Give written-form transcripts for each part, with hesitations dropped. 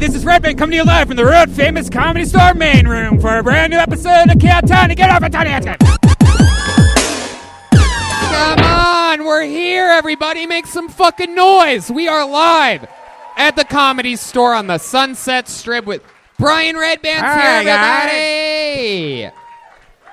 this is Redban coming to you live from the Rhodes Famous Comedy Store main room for a brand new episode of Pepitone. Get off of Tony. Come on, we're here, everybody. Make some fucking noise. We are live at the Comedy Store on the Sunset Strip with Brian Redban's here, everybody.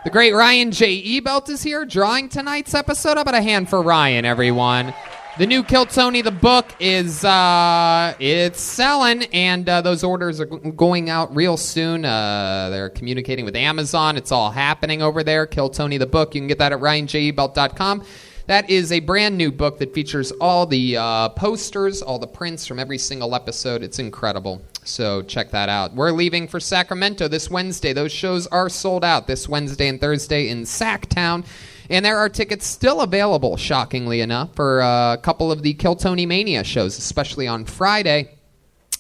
The great Ryan J. Ebelt is here drawing tonight's episode. How about a hand for Ryan, everyone? The new Kill Tony, the book, is it's selling, and those orders are going out real soon. They're communicating with Amazon. It's all happening over there. Kill Tony, the book. You can get that at ryanjebelt.com. That is a brand new book that features all the posters, all the prints from every single episode. It's incredible. So check that out. We're leaving for Sacramento this Wednesday. Those shows are sold out this Wednesday and Thursday in Sacktown. And there are tickets still available, shockingly enough, for a couple of the Kill Tony Mania shows, especially on Friday.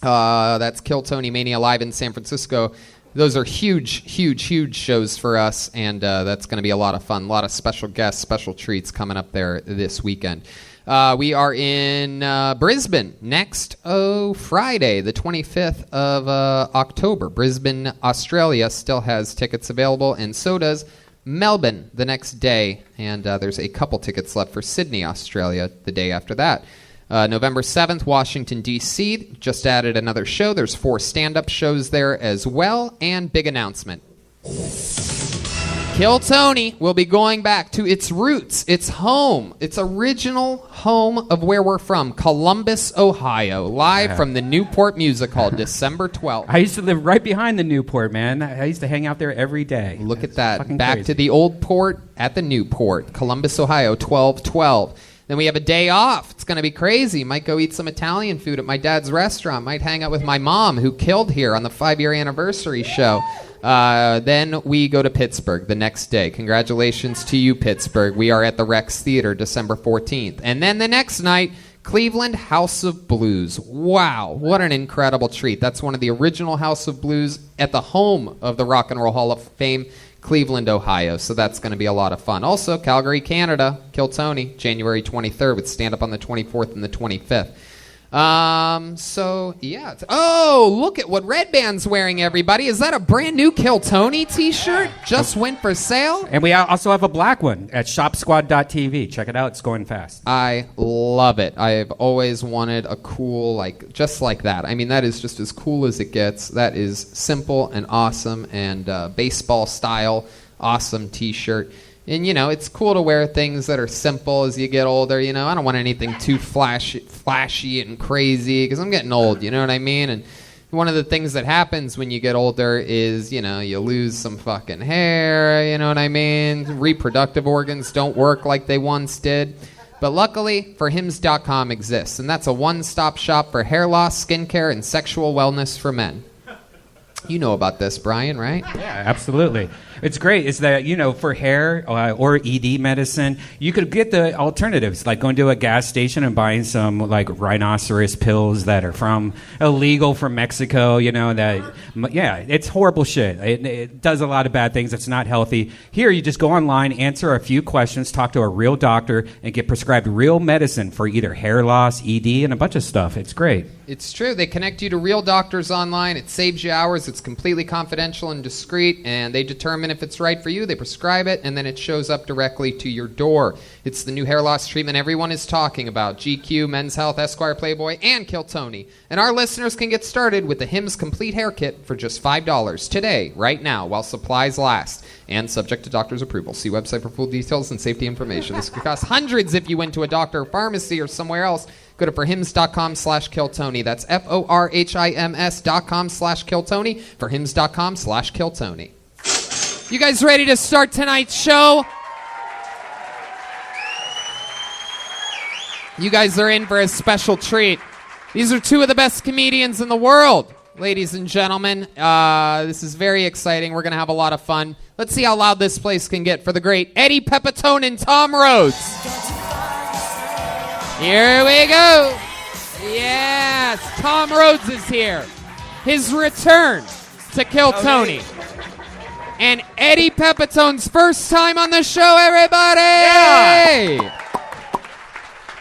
That's Kill Tony Mania live in San Francisco. Those are huge, huge, huge shows for us, and that's going to be a lot of fun. A lot of special guests, special treats coming up there this weekend. We are in Brisbane next Friday, the 25th of October. Brisbane, Australia still has tickets available, and so does Melbourne the next day, and there's a couple tickets left for Sydney, Australia, the day after that. November 7th, Washington, D.C. Just added another show. There's 4 stand-up shows there as well, and big announcement. Kill Tony will be going back to its roots, its home, its original home of where we're from, Columbus, Ohio, live from the Newport Music Hall, December 12th. I used to live right behind the Newport, man. I used to hang out there every day. Look at that. Back to the old port at the Newport, Columbus, Ohio, 12/12. Then we have a day off. It's going to be crazy. Might go eat some Italian food at my dad's restaurant. Might hang out with my mom, who killed here on the 5-year anniversary show. Then we go to Pittsburgh the next day. Congratulations to you, Pittsburgh. We are at the Rex Theater December 14th. And then the next night, Cleveland House of Blues. Wow, what an incredible treat. That's one of the original House of Blues at the home of the Rock and Roll Hall of Fame, Cleveland, Ohio. So that's going to be a lot of fun. Also, Calgary, Canada, Kill Tony, January 23rd with stand-up on the 24th and the 25th. So, yeah. Oh, look at what Redban's wearing, everybody. Is that a brand new Kill Tony t-shirt? Just went for sale? And we also have a black one at shopsquad.tv. Check it out. It's going fast. I love it. I've always wanted a cool, just like that. I mean, that is just as cool as it gets. That is simple and awesome and baseball style, awesome t-shirt. And, it's cool to wear things that are simple as you get older. I don't want anything too flashy and crazy because I'm getting old, you know what I mean? And one of the things that happens when you get older is, you lose some fucking hair, you know what I mean? Reproductive organs don't work like they once did. But luckily, forhims.com exists, and that's a one-stop shop for hair loss, skincare, and sexual wellness for men. You know about this, Brian, right? Yeah, absolutely. It's great. It's that, for hair or ED medicine, you could get the alternatives, like going to a gas station and buying some, rhinoceros pills that are illegal from Mexico, it's horrible shit. It does a lot of bad things. It's not healthy. Here, you just go online, answer a few questions, talk to a real doctor, and get prescribed real medicine for either hair loss, ED, and a bunch of stuff. It's great. It's true. They connect you to real doctors online. It saves you hours. It's completely confidential and discreet, and they determine if it's right for you. They prescribe it, and then it shows up directly to your door. It's the new hair loss treatment everyone is talking about. GQ, Men's Health, Esquire, Playboy, and Kill Tony. And our listeners can get started with the Hims Complete Hair Kit for just $5 today, right now, while supplies last, and subject to doctor's approval. See website for full details and safety information. This could cost hundreds if you went to a doctor or pharmacy or somewhere else. Go to forhims.com/KillTony. That's forhims.com/KillTony. Forhims.com/KillTony. You guys ready to start tonight's show? You guys are in for a special treat. These are 2 of the best comedians in the world, ladies and gentlemen. This is very exciting. We're going to have a lot of fun. Let's see how loud this place can get for the great Eddie Pepitone and Tom Rhodes. Here we go. Yes, Tom Rhodes is here. His return to Kill Tony. And Eddie Pepitone's first time on the show, everybody! Yeah.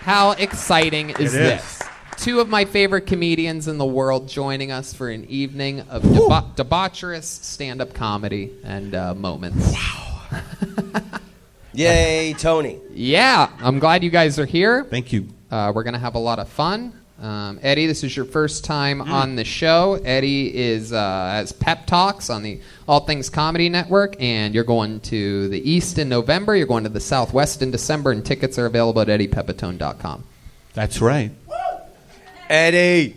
How exciting is this? two of my favorite comedians in the world joining us for an evening of debaucherous stand-up comedy and moments. Wow. Yay, Tony. Yeah, I'm glad you guys are here. Thank you. We're going to have a lot of fun. Eddie, this is your first time on the show. Eddie has Pep Talks on the All Things Comedy Network, and you're going to the East in November. You're going to the Southwest in December, and tickets are available at eddiepepitone.com. That's right. Eddie.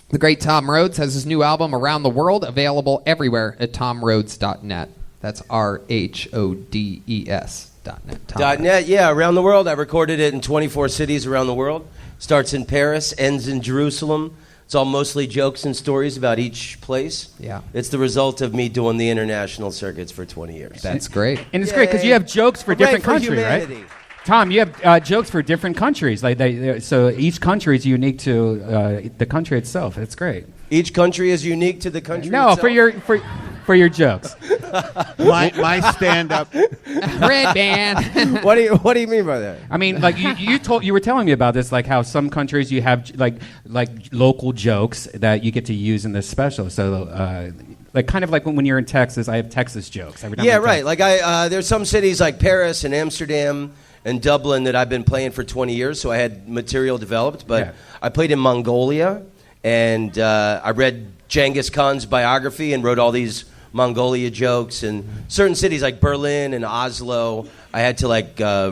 The great Tom Rhodes has his new album, Around the World, available everywhere at tomrhodes.net. That's RHODES.net. .net, yeah, around the world. I recorded it in 24 cities around the world. Starts in Paris, ends in Jerusalem. It's all mostly jokes and stories about each place. Yeah. It's the result of me doing the international circuits for 20 years. That's great. And it's great because you have jokes for different countries, humanity. right? Tom, you have jokes for different countries. So each country is unique to the country itself. It's great. Each country is unique to the country No, itself? for your jokes. My stand-up. Redban. What do you mean by that? I mean, like you were telling me about this, like how some countries you have like local jokes that you get to use in this special. So like kind of like when you're in Texas, I have Texas jokes every time. Yeah, right. Like there's some cities like Paris and Amsterdam and Dublin that I've been playing for 20 years, so I had material developed. But I played in Mongolia, and I read Genghis Khan's biography and wrote all these Mongolia jokes. And certain cities like Berlin and Oslo, I had to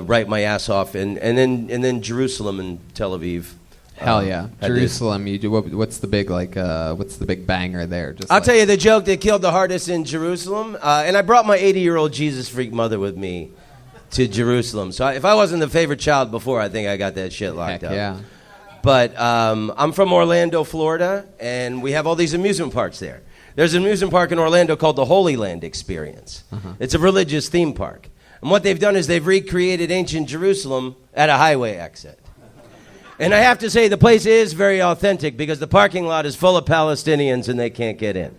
write my ass off, and then Jerusalem and Tel Aviv. Hell yeah, Jerusalem. You do what's the big what's the big banger there? I'll tell you the joke that killed the hardest in Jerusalem, and I brought my 80-year-old Jesus freak mother with me to Jerusalem. So if I wasn't the favorite child before, I think I got that shit locked up. Yeah. But I'm from Orlando, Florida, and we have all these amusement parks there. There's an amusement park in Orlando called the Holy Land Experience. It's a religious theme park. And what they've done is they've recreated ancient Jerusalem at a highway exit. And I have to say, the place is very authentic because the parking lot is full of Palestinians and they can't get in.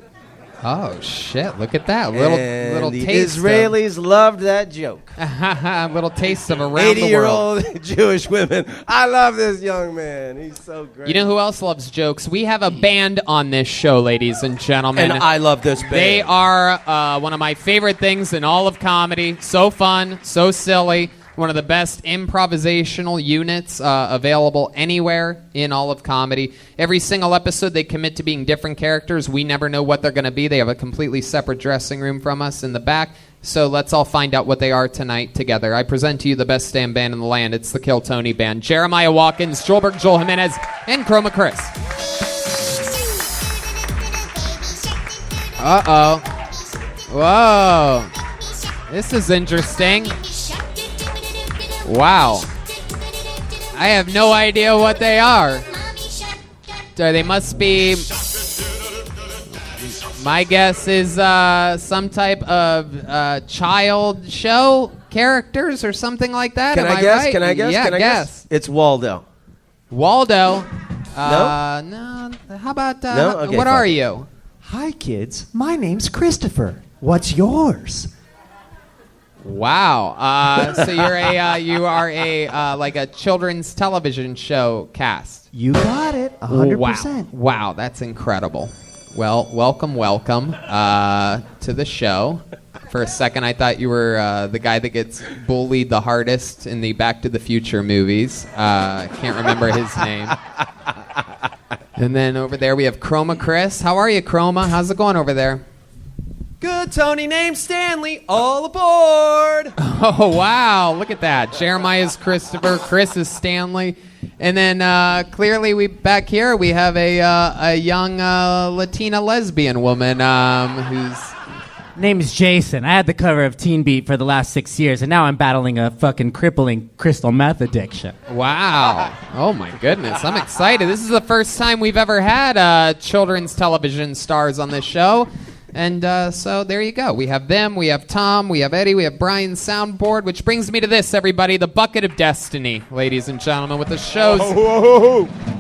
Oh shit! Look at that And little the taste. Israelis loved that joke. Little taste of around the world. 80-year-old Jewish women. I love this young man. He's so great. You know who else loves jokes? We have a band on this show, ladies and gentlemen. And I love this band. They are one of my favorite things in all of comedy. So fun, so silly. One of the best improvisational units available anywhere in all of comedy. Every single episode, they commit to being different characters. We never know what they're going to be. They have a completely separate dressing room from us in the back. So let's all find out what they are tonight together. I present to you the best stand band in the land. It's the Kill Tony Band. Jeremiah Watkins, Joel Jimenez, and Chroma Chris. Uh-oh. Whoa. This is interesting. Wow. I have no idea what they are. They must be... My guess is some type of child show characters or something like that. Can I guess? Right? Can I guess? Yeah, Can I guess? It's Waldo. Waldo. No? No. How about... No? Okay, what fine. are you? Hi, kids. My name's Christopher. What's yours? Wow. So you are a like a children's television show cast. You got it. 100%. Wow, that's incredible. Well, welcome to the show. For a second, I thought you were the guy that gets bullied the hardest in the Back to the Future movies. I can't remember his name. And then over there we have Chroma Chris. How are you, Chroma? How's it going over there? Good, Tony. Named Stanley. All aboard. Oh, wow. Look at that. Jeremiah's Christopher. Chris is Stanley. And then clearly back here we have a young Latina lesbian woman who's... Name's Jason. I had the cover of Teen Beat for the last 6 years, and now I'm battling a fucking crippling crystal meth addiction. Wow. Oh, my goodness. I'm excited. This is the first time we've ever had children's television stars on this show. And so there you go. We have them, we have Tom, we have Eddie, we have Brian's soundboard, which brings me to this, everybody, the Bucket of Destiny, ladies and gentlemen, what the show's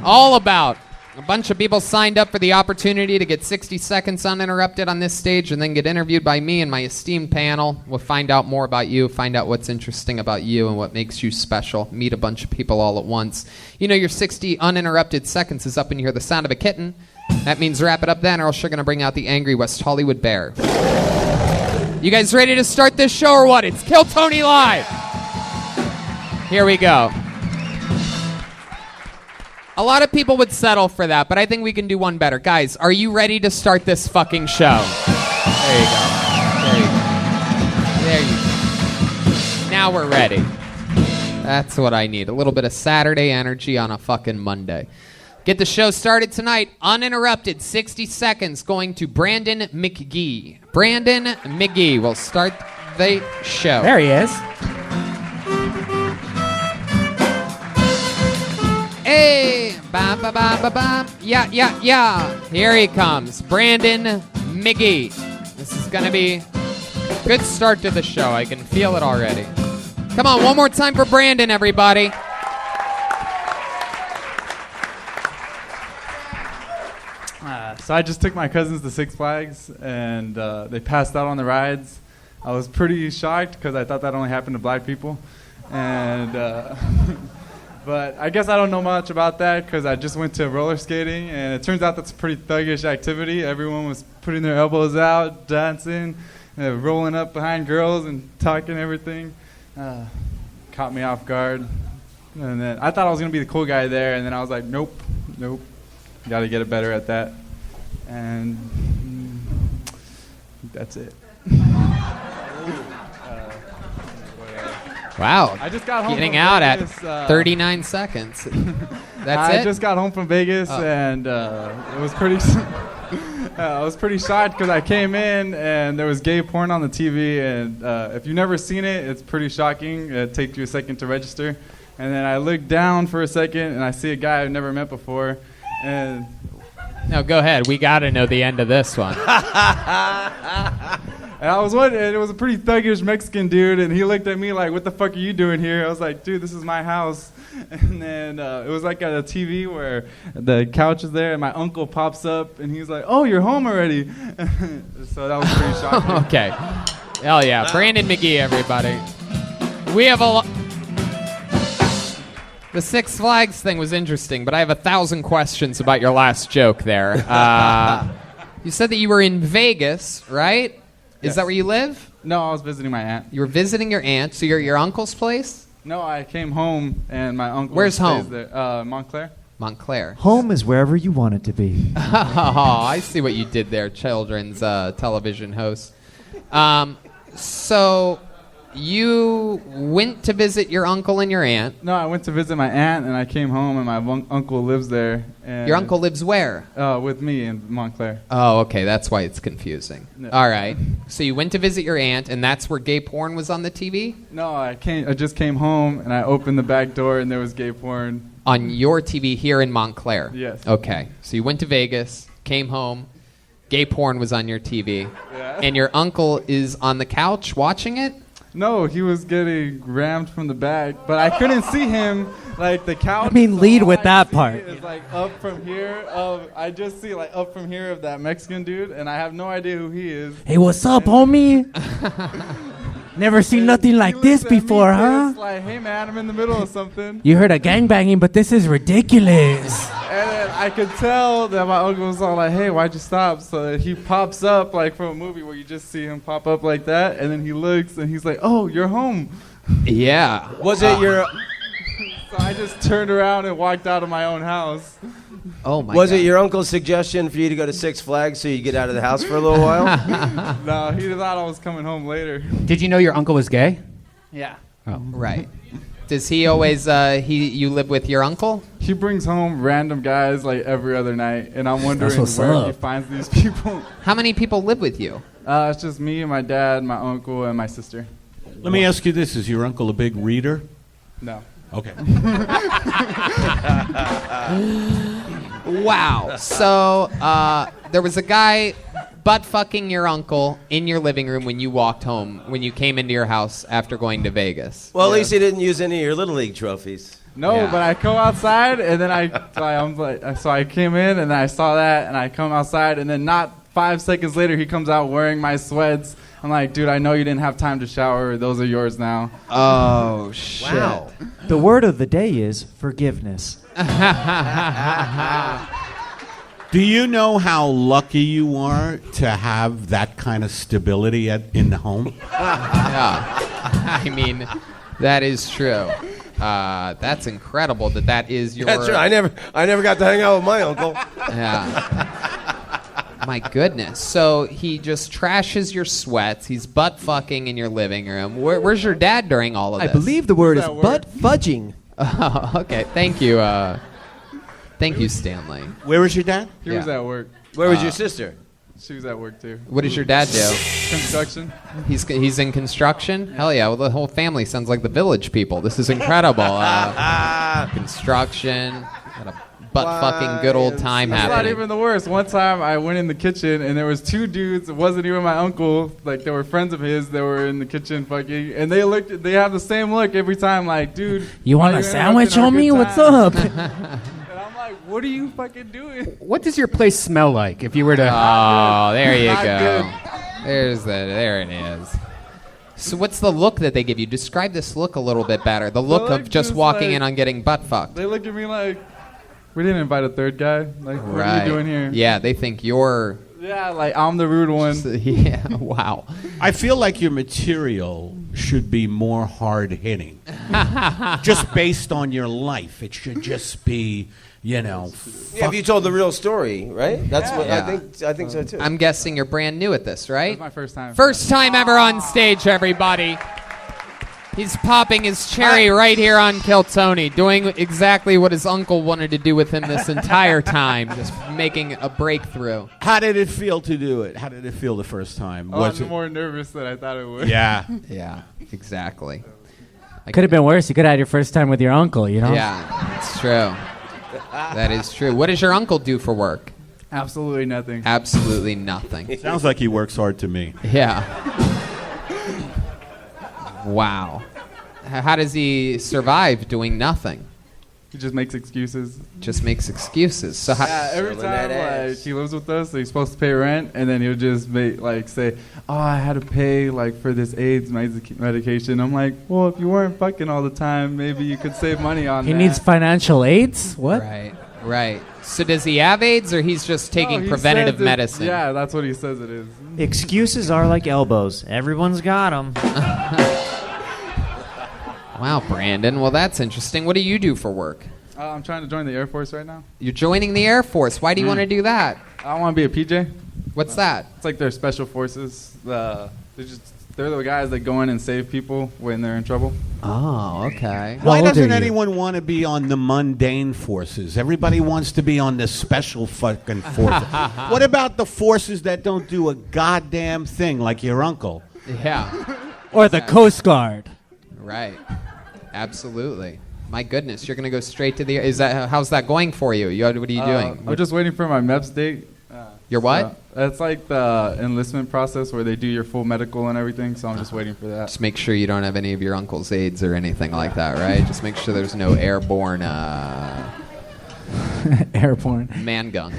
all about. A bunch of people signed up for the opportunity to get 60 seconds uninterrupted on this stage and then get interviewed by me and my esteemed panel. We'll find out more about you, find out what's interesting about you and what makes you special, meet a bunch of people all at once. You know, your 60 uninterrupted seconds is up when you hear the sound of a kitten. That means wrap it up then or else you're going to bring out the angry West Hollywood bear. You guys ready to start this show or what? It's Kill Tony Live. Here we go. A lot of people would settle for that, but I think we can do one better. Guys, are you ready to start this fucking show? There you go. There you go. Now we're ready. That's what I need. A little bit of Saturday energy on a fucking Monday. Get the show started tonight. Uninterrupted, 60 seconds going to Brandon McGee. Brandon McGee will start the show. There he is. Hey, ba ba ba ba ba. Yeah. Here he comes, Brandon McGee. This is gonna be a good start to the show. I can feel it already. Come on, one more time for Brandon, everybody. So I just took my cousins to Six Flags, and they passed out on the rides. I was pretty shocked because I thought that only happened to black people, and. But I guess I don't know much about that because I just went to roller skating, and it turns out that's a pretty thuggish activity. Everyone was putting their elbows out, dancing, rolling up behind girls and talking everything. Caught me off guard. And then I thought I was going to be the cool guy there, and then I was like, nope. Got to get better at that. And that's it. Wow. I just got home getting from out Vegas, at 39 seconds. That's it? I just got home from Vegas, and it was pretty... I was pretty shocked because I came in, and there was gay porn on the TV, and if you've never seen it, it's pretty shocking. It takes you a second to register. And then I look down for a second, and I see a guy I've never met before, and... No, go ahead. We got to know the end of this one. And I was wondering, and it was a pretty thuggish Mexican dude, and he looked at me like, what the fuck are you doing here? I was like, dude, this is my house. And then it was like at a TV where the couch is there, and my uncle pops up, and he's like, oh, you're home already. So that was pretty shocking. Okay. Hell yeah. Brandon McGee, everybody. We have a lot... The Six Flags thing was interesting, but I have 1,000 questions about your last joke there. You said that you were in Vegas, right? Yes. Is that where you live? No, I was visiting my aunt. You were visiting your aunt, so you're at your uncle's place? No, I came home, and my uncle Where's stays home? there. Montclair. Montclair. Home is wherever you want it to be. Oh, I see what you did there, children's television host. So you went to visit your uncle and your aunt. No, I went to visit my aunt, and I came home, and my uncle lives there. And Your uncle lives where? with me in Montclair. Oh, okay, that's why it's confusing. No. All right. So you went to visit your aunt, and that's where gay porn was on the TV? No, I just came home, and I opened the back door, and there was gay porn. On your TV here in Montclair? Yes. Okay. So you went to Vegas, came home, gay porn was on your TV, Yeah. and your uncle is on the couch watching it? No, he was getting rammed from the back, but I couldn't see him. Like the couch. I mean, lead with that part. It's like up from here. I just see like up from here of that Mexican dude, and I have no idea who he is. Hey, what's up, homie? Never seen nothing like He this looks at me before, huh? pissed, like, hey man, I'm in the middle of something. You heard of gangbanging, but this is ridiculous. And then I could tell that my uncle was all like, hey, why'd you stop? So he pops up like from a movie where you just see him pop up like that, and then he looks and he's like, oh, you're home. Yeah. Was it your So I just turned around and walked out of my own house. Oh my was God. it your uncle's suggestion for you to go to Six Flags so you get out of the house for a little while? No, he thought I was coming home later. Did you know your uncle was gay? Yeah. Right. Does he always, you live with your uncle? He brings home random guys like every other night, and I'm wondering what's where he up. finds these people. How many people live with you? It's just me and my dad, my uncle, and my sister. Let me ask you this: is your uncle a big reader? No. Okay. Wow. So there was a guy butt fucking your uncle in your living room when you walked home, when you came into your house after going to Vegas. Well, at least he didn't use any of your Little League trophies. No, Yeah. but I go outside, and then I came in, and then I saw that, and I come outside, and then not 5 seconds later, he comes out wearing my sweats. I'm like, dude, I know you didn't have time to shower. Those are yours now. Oh, shit. Wow. The word of the day is forgiveness. Do you know how lucky you are to have that kind of stability in the home? Yeah. I mean, that is true. That's incredible that is your... That's right. I never got to hang out with my uncle. Yeah. My goodness. So he just trashes your sweats. He's butt fucking in your living room. Where's your dad during all of I this? believe the word is that word? butt fudging. Oh, okay. Thank you. Thank you, Stanley. Where was your dad? He was at work. Where was your sister? She was at work, too. What does your dad do? Construction. He's in construction? Hell yeah. Well, the whole family sounds like the Village People. This is incredible. Construction. Got a butt-fucking good old time That's not happening. even the worst. One time I went in the kitchen and there was 2 dudes. It wasn't even my uncle. Like they were friends of his. They were in the kitchen fucking, and they looked. They have the same look every time. Like, dude, You want why a you sandwich, interrupting homie? our What's good up? time? And I'm like, what are you fucking doing? What does your place smell like if you were to... Oh, there you Not go. good. There it is. So what's the look that they give you? Describe this look a little bit better. The look look of just is walking like- in on getting butt fucked. They look at me like, we didn't invite a third guy. Like, what Right. are you doing here? Yeah, they think you're... Yeah, like I'm the rude one. Yeah, wow. I feel like your material should be more hard-hitting. Just based on your life. It should just be, Yeah, if you told the real story, right? That's what Yeah. I think so too. I'm guessing you're brand new at this, right? That's my first time. First time ever on stage, everybody. He's popping his cherry right here on Kill Tony, doing exactly what his uncle wanted to do with him this entire time, just making a breakthrough. how did it feel to do it? How did it feel the first time? I'm more nervous than I thought it would. Yeah. Yeah, exactly. Could have been worse. You could have had your first time with your uncle, you know? Yeah, it's true. That is true. What does your uncle do for work? Absolutely nothing. Absolutely nothing. Sounds like he works hard to me. Yeah. Wow. How does he survive doing nothing? He just makes excuses. Just makes excuses. So how, Every Selling that time ass. he lives with us, so he's supposed to pay rent, and then he'll just say, "Oh, I had to pay for this AIDS medication." I'm like, "Well, if you weren't fucking all the time, maybe you could save money on He that." needs financial aids? What? Right. So does he have AIDS, or he's just taking He preventative says it- medicine? Yeah, that's what he says it is. Excuses are like elbows. Everyone's got them. Wow, Brandon. Well, that's interesting. What do you do for work? I'm trying to join the Air Force right now. You're joining the Air Force. Why do you want to do that? I want to be a PJ. What's that? It's like their special forces. They're the guys that go in and save people when they're in trouble. Oh, okay. Why old are doesn't you? anyone want to be on the mundane forces? Everybody wants to be on the special fucking forces. What about the forces that don't do a goddamn thing, like your uncle? Yeah. Or the Coast Guard. Right. Absolutely. My goodness, you're gonna go straight to the. How's that going for you? What are you doing? I'm just waiting for my MEPS date. Your what? It's like the enlistment process where they do your full medical and everything, so I'm just waiting for that. Just make sure you don't have any of your uncle's AIDS or anything like that, right? Just make sure there's no airborne Airborne. man gunk.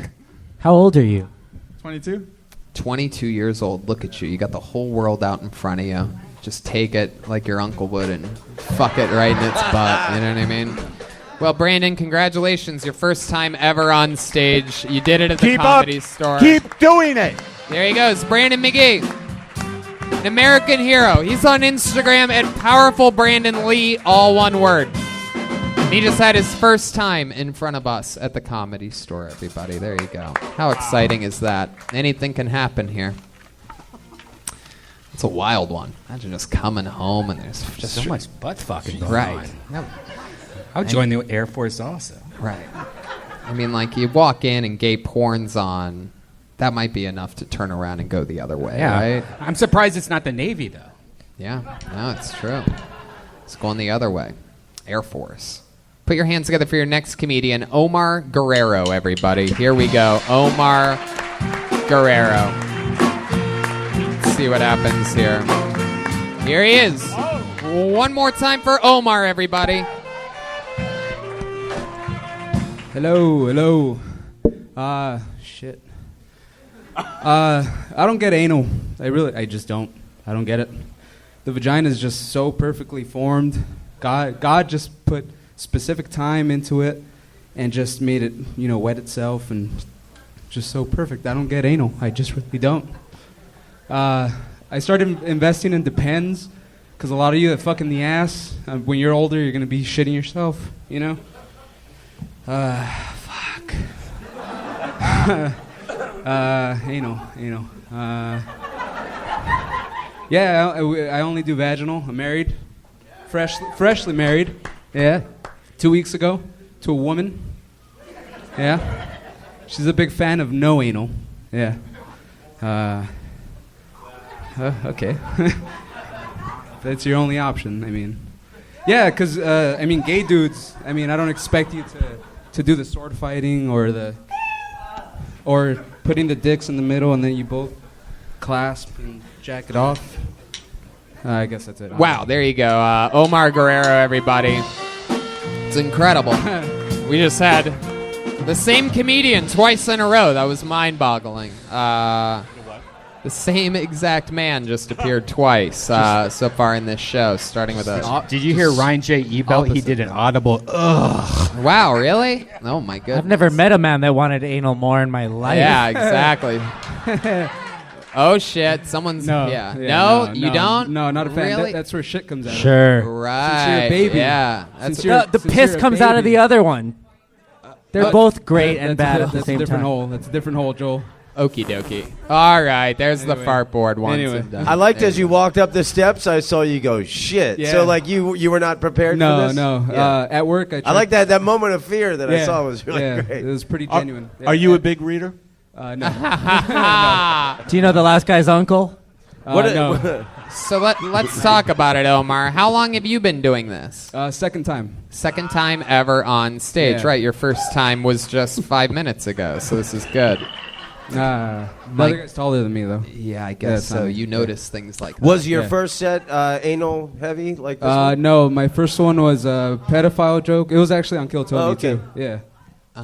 How old are you? 22? 22 years old. Look at you. You got the whole world out in front of you. Just take it like your uncle would and fuck it right in its butt. You know what I mean? Well, Brandon, congratulations. Your first time ever on stage. You did it at the Comedy Store. Keep doing it. There he goes, Brandon McGee. An American hero. He's on Instagram at Powerful Brandon Lee, all one word. And he just had his first time in front of us at the Comedy Store, everybody. There you go. How exciting is that? Anything can happen here. It's a wild one. Imagine just coming home and there's just so much butt fucking going right. on. I would join the Air Force also. Right. I mean, like, you walk in and gay porn's on. That might be enough to turn around and go the other way, right? I'm surprised it's not the Navy, though. Yeah, no, it's true. It's going the other way. Air Force. Put your hands together for your next comedian, Omar Guerrero, everybody. Here we go. Omar Guerrero. Let's see what happens here. Here he is. One more time for Omar, everybody. Hello. Shit. I don't get anal. I just don't. I don't get it. The vagina is just so perfectly formed. God just put specific time into it and just made it, wet itself and just so perfect. I don't get anal. I just really don't. I started investing in Depends because a lot of you that fuck in the ass, when you're older, you're going to be shitting yourself, Fuck. Anal. Yeah, I only do vaginal. I'm married. Freshly married. Yeah. 2 weeks ago to a woman. Yeah. She's a big fan of no anal. Yeah. Okay. That's your only option, Yeah, because, gay dudes, I don't expect you to do the sword fighting or putting the dicks in the middle and then you both clasp and jack it off. I guess that's it. Wow, there you go. Omar Guerrero, everybody. It's incredible. We just had the same comedian twice in a row. That was mind-boggling. The same exact man just appeared twice so far in this show, starting with a... Did you hear Ryan J. Ebelt? He did an audible, ugh. Wow, really? Oh, my goodness. I've never met a man that wanted anal more in my life. Yeah, exactly. Oh, shit. Someone's... No, you don't? No, not a fan. Really? That's where shit comes out. Sure. Right. Since you're a baby. Yeah. The piss comes out of the other one. They're both great and bad at the same time. That's a different hole, Joel. Okie dokie. All right, there's the fart board once and done. I liked as you walked up the steps, I saw you go, shit. Yeah. So, you were not prepared for this? No. Yeah. At work, I like that moment of fear that I saw was really great. It was pretty genuine. Are you a big reader? No. Do you know the last guy's uncle? No. So let's talk about it, Omar. How long have you been doing this? Second time. Second time ever on stage, Yeah. right? Your first time was just 5 minutes ago, so this is good. The other guy's taller than me, though. Yeah, I guess so. You notice things like that. Was your first set anal heavy like this one? No, my first one was a pedophile joke. It was actually on Kill Tony, too. Yeah.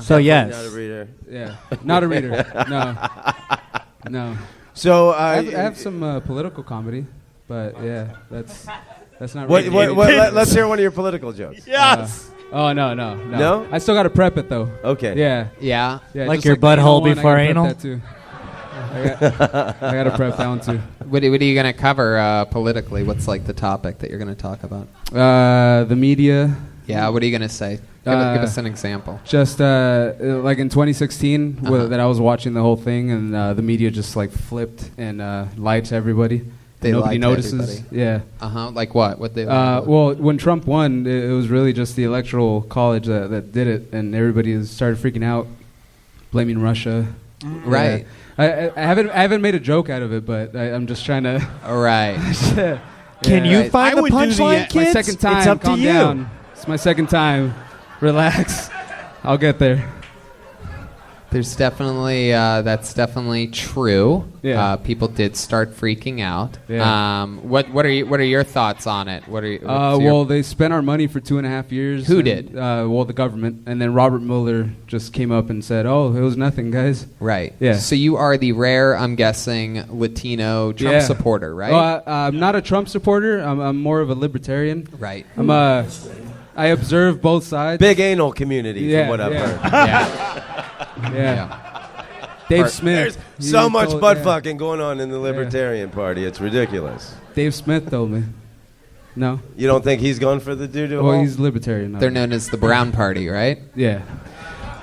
So, yes. Not a reader. Yeah. Not a reader. No. So I have some political comedy, but yeah, that's not what, really let's hear one of your political jokes. Yes. No. No? I still got to prep it, though. Okay. Yeah. Yeah. Like just your the anal butthole one, before I gotta anal? prep that, too. I got to prep that one, too. What are you going to cover politically? What's like the topic that you're going to talk about? The media. Yeah, what are you going to say? Give us an example. Just like in 2016, that I was watching the whole thing, and the media just flipped and lied to everybody. They Nobody lied to notices. everybody. Yeah. Like what? What they? Well, when Trump won, it was really just the Electoral College that did it, and everybody started freaking out, blaming Russia. Right. I haven't made a joke out of it, but I'm just trying to. All right. Can you find the punchline, kids? My second time. It's up Calm to you. down. It's my second time. Relax. I'll get there. There's definitely that's definitely true. Yeah. People did start freaking out. Yeah. What are your thoughts on it? They spent our money for 2.5 years. Who did? The government, and then Robert Mueller just came up and said, "Oh, it was nothing, guys." Right. Yeah. So you are the rare, I'm guessing, Latino Trump supporter, right? I'm not a Trump supporter. I'm more of a libertarian. Right. I observe both sides. Big anal community, from what I've heard. Yeah. Dave Smith. There's so much butt fucking going on in the Libertarian Party. It's ridiculous. Dave Smith told me. No. You don't think he's gone for the doo-doo hole? Well, he's libertarian. They're known as the Brown Party, right? Yeah.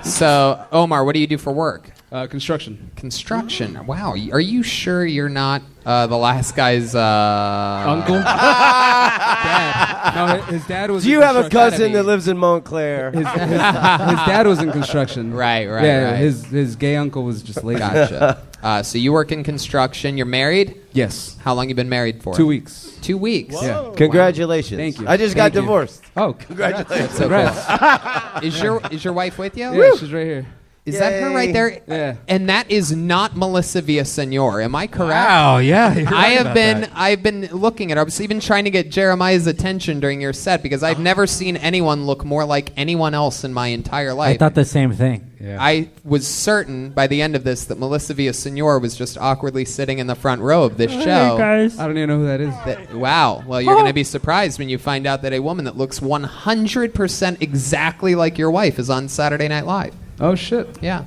So, Omar, what do you do for work? Construction. Construction. Wow. Are you sure you're not the last guy's uncle? Dad. No, his dad was. Do you have a cousin that lives in Montclair? His dad was in construction. Right. Yeah. Right. His gay uncle was just lazy. Gotcha. So you work in construction. You're married? Yes. How long you been married for? 2 weeks. 2 weeks. Yeah. Congratulations. Thank you. I just got divorced. Oh, congratulations. So cool. Is your wife with you? Yeah, she's right here. Is that her right there? Yeah. And that is not Melissa Villasenor. Am I correct? Wow, yeah. you're right about that. I've been looking at her. I was even trying to get Jeremiah's attention during your set because I've never seen anyone look more like anyone else in my entire life. I thought the same thing. Yeah. I was certain by the end of this that Melissa Villasenor was just awkwardly sitting in the front row of this show. guys. I don't even know who that is. Wow. Well, you're going to be surprised when you find out that a woman that looks 100% exactly like your wife is on Saturday Night Live. Oh, shit. Yeah.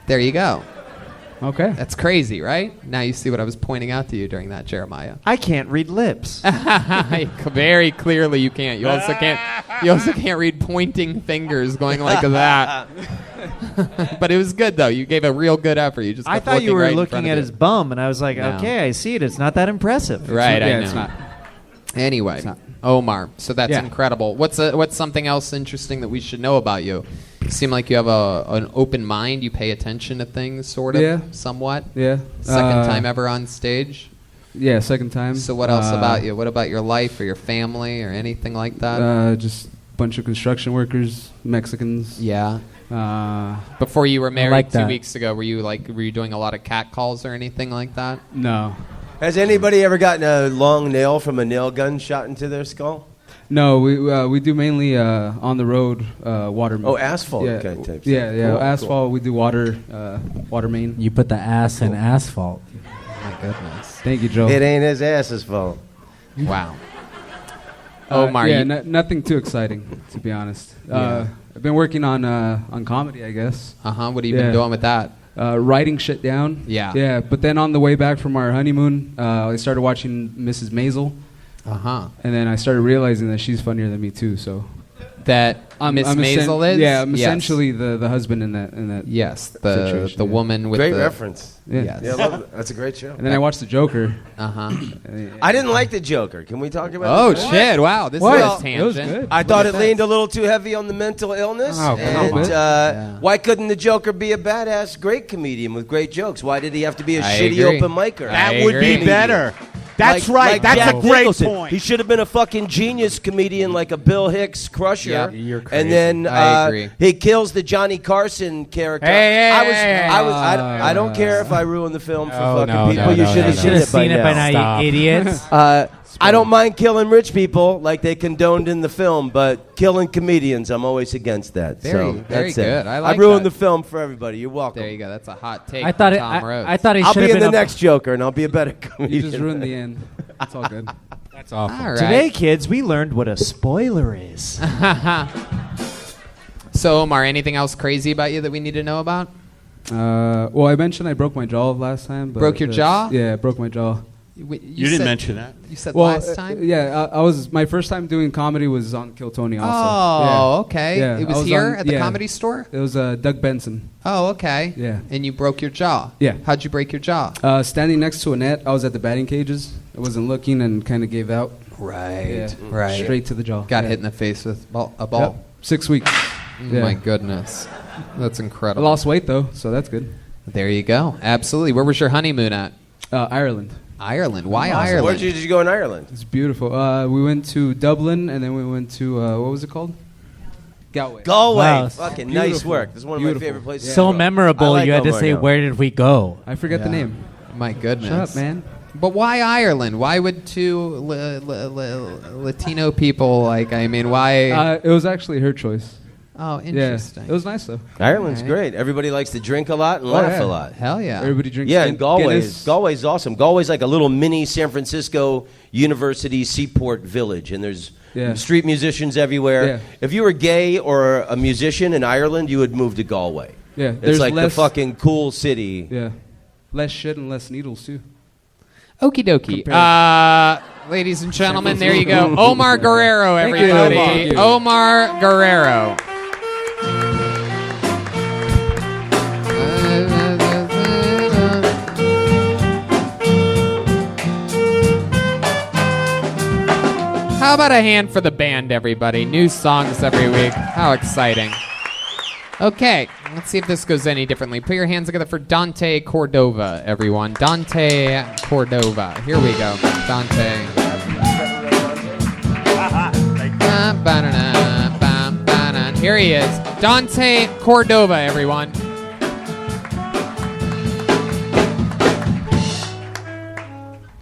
There you go. Okay. That's crazy, right? Now you see what I was pointing out to you during that, Jeremiah. I can't read lips. Very clearly you can't. You also can't read pointing fingers going like that. But it was good though. You gave a real good effort. You just I kept thought you were right in front looking of at it. his bum, and I was like, No. okay, I see it. It's not that impressive. Right, I Yeah, know. it's not. Anyway, not. Omar. So that's Yeah. incredible. What's something else interesting that we should know about you? You seem like you have an open mind. You pay attention to things, sort of, Yeah. somewhat. Yeah. Second time ever on stage. Yeah, second time. So what else about you? What about your life or your family or anything like that? Just a bunch of construction workers, Mexicans. Yeah. Before you were married like 2 that. weeks ago, were you doing a lot of cat calls or anything like that? No. Has anybody ever gotten a long nail from a nail gun shot into their skull? No, we do mainly on the road water. Oh, asphalt Yeah, kind of type yeah, stuff. yeah. Cool, Asphalt. cool. We do water main. You put the ass in asphalt. My goodness. Thank you, Joe. It ain't his ass's fault. Wow. Omar, yeah, you- nothing too exciting, to be honest. Yeah. I've been working on comedy, I guess. What have you been doing with that? Writing shit down. Yeah. Yeah, but then on the way back from our honeymoon, I started watching Mrs. Maisel. And then I started realizing that she's funnier than me too. So that Miss Maisel is? Yeah, I'm Yes. essentially the husband in that. Yes, situation, the yeah. woman with Great the reference. Yeah. Yes. Yeah, I love it. That's a great show. And then I watched The Joker. I didn't like the Joker. Can we talk about? Oh the Joker? shit! Wow, this Well, is a tangent. it was good. I thought it leaned a little too heavy on the mental illness. Oh, come and on. why couldn't the Joker be a badass, great comedian with great jokes? Why did he have to be a I shitty agree. open micer? That would be better. That's right. That's Jack a great Nicholson. point. He should have been a fucking genius comedian like a Bill Hicks Crusher. Yeah, you're crazy. And then I agree. he kills the Johnny Carson character. Hey, I don't care if I ruin the film for Oh, fucking no, people. no, You no, should no, have no. seen, Should have it by seen it by now. now, you idiots. I don't mind killing rich people like they condoned in the film, but killing comedians, I'm always against that. Very, so very that's good. It. I like ruined that. the film for everybody. You're welcome. There you go. That's a hot take. I thought from it. Tom Rhodes. I thought he I'll should be have in been the a- next Joker, and I'll be a better You comedian. just ruined the end. It's all good. That's awful. All right. Today, kids, we learned what a spoiler is. So, Omar, anything else crazy about you that we need to know about? Well, I mentioned I broke my jaw last time. But Broke your jaw? Yeah, I broke my jaw. You You didn't mention that. You said Well, last time? yeah, I was. My first time doing comedy was on Kill Tony. Also. Oh, okay. Yeah, It I was was here on- at the yeah. Comedy Store? It was Doug Benson. Oh, okay. Yeah. And you broke your jaw? Yeah. How'd you break your jaw? Standing next to a net, I was at the batting cages. I wasn't looking and kind of gave out. Right. Yeah. Right. Straight to the jaw. Got Yeah. hit in the face with a ball. Yep. 6 weeks. Oh Yeah. my goodness. That's I incredible. lost weight though, so that's good. There you go. Absolutely. Where was your honeymoon at? Ireland. Ireland. Why Awesome. Ireland? Where did you go in Ireland? It's beautiful. We went to Dublin and then we went to what was it called? Galway. Galway. Wow. Fucking nice Beautiful. work. This is one of Beautiful. my favorite places. So to go. memorable. I like You had to Omar say, now. "Where did we go?" I forget the Yeah. name. My goodness. Shut up, man. But why Ireland? Why would two Latino people why? It was actually her choice. Oh, Yeah, interesting. it was nice though. Ireland's Alright. great. Everybody likes to drink a lot and laugh yeah. a lot. Hell yeah. Everybody drinks. Yeah, and Guinness. Galway's awesome. Galway's like a little mini San Francisco University seaport village, and there's Yeah. street musicians everywhere. Yeah. If you were gay or a musician in Ireland, you would move to Galway. Yeah, It's there's like less, the fucking cool city. Yeah, less shit and less needles too. Okie dokie. Compared- Ladies and gentlemen, there you go. Omar Guerrero, Thank you. everybody. Thank you. Omar Guerrero. How about a hand for the band, everybody? New songs every week. How exciting. Okay, let's see if this goes any differently. Put your hands together for Dante Cordova, everyone. Dante Cordova. Here we go. Dante. Here he is. Dante Cordova, everyone.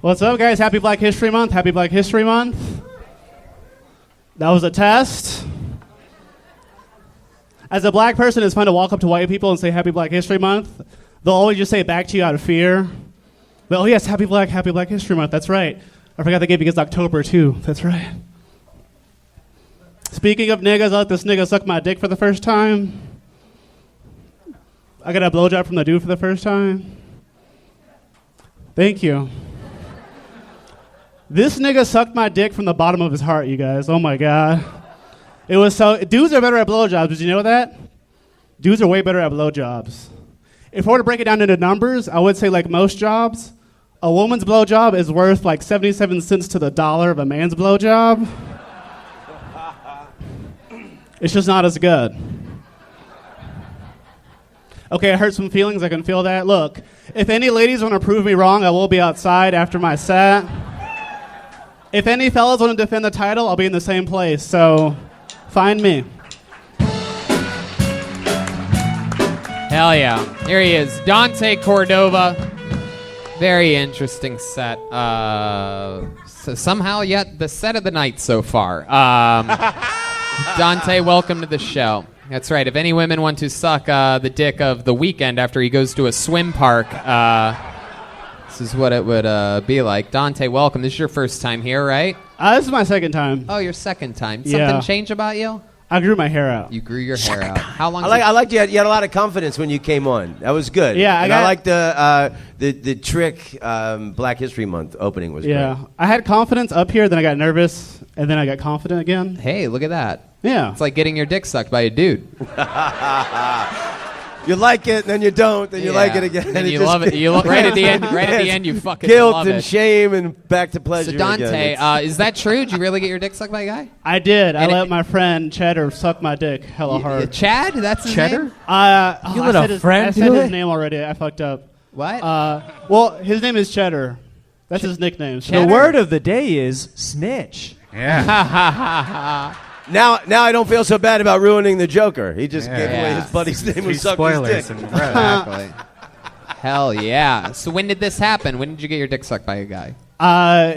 What's up, guys? Happy Black History Month. Happy Black History Month. That was a test. As a black person, it's fun to walk up to white people and say Happy Black History Month. They'll always just say it back to you out of fear. But, oh, yes, Happy Black History Month. That's right. I forgot they gave you guys October, too. That's right. Speaking of niggas, I let this nigga suck my dick for the first time. I got a blowjob from the dude for the first time. Thank you. This nigga sucked my dick from the bottom of his heart, you guys. Oh, my God. It was so... Dudes are better at blowjobs. Did you know that? Dudes are way better at blowjobs. If I were to break it down into numbers, I would say, like most jobs, a woman's blowjob is worth like 77 cents to the dollar of a man's blowjob. It's just not as good. Okay, I hurt some feelings. I can feel that. Look, if any ladies want to prove me wrong, I will be outside after my set. If any fellas want to defend the title, I'll be in the same place. So, find me. Hell yeah. Here he is. Dante Cordova. Very interesting set. So somehow yet the set of the night so far. Dante, welcome to the show. That's right. If any women want to suck the dick of the weekend after he goes to a swim park, this is what it would be like. Dante, welcome. This is your first time here, right? This is my second time. Oh, your second time. Yeah. Something change about you? I grew my hair out. You grew your hair out. How long? I liked you. You had a lot of confidence when you came on. That was good. Yeah, I like the trick Black History Month opening was Yeah, great. I had confidence up here, then I got nervous, and then I got confident again. Hey, look at that. Yeah. It's like getting your dick sucked by a dude. You like it, then you don't, then you like it again. Then you love it. You right at the end. Right at the end, you fucking guilt love and it. shame and back to pleasure. So Dante, again. is that true? Did you really get your dick sucked by a guy? I did. And I let my friend Cheddar suck my dick hella hard. Chad? That's his Cheddar? name? You let a friend I said do his it? name already. I fucked up. What? Well, his name is Cheddar. That's his nickname. The word of the day is snitch. Yeah. Now I don't feel so bad about ruining the Joker. He just gave away his buddy's name who sucked his dick. Exactly. Hell yeah. So when did this happen? When did you get your dick sucked by a guy?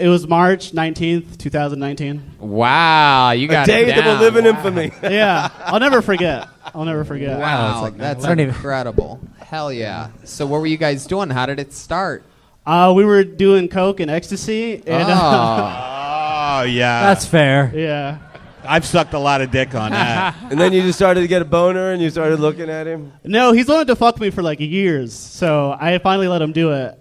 It was March 19th, 2019. Wow, you got a day it that will down. live in infamy. Yeah, I'll never forget. Wow, that's incredible. Hell yeah. So what were you guys doing? How did it start? We were doing coke and ecstasy. And, Oh, yeah. That's fair. yeah. I've sucked a lot of dick on that. And then you just started to get a boner and you started looking at him. No, he's wanted to fuck me for like years, so I finally let him do it.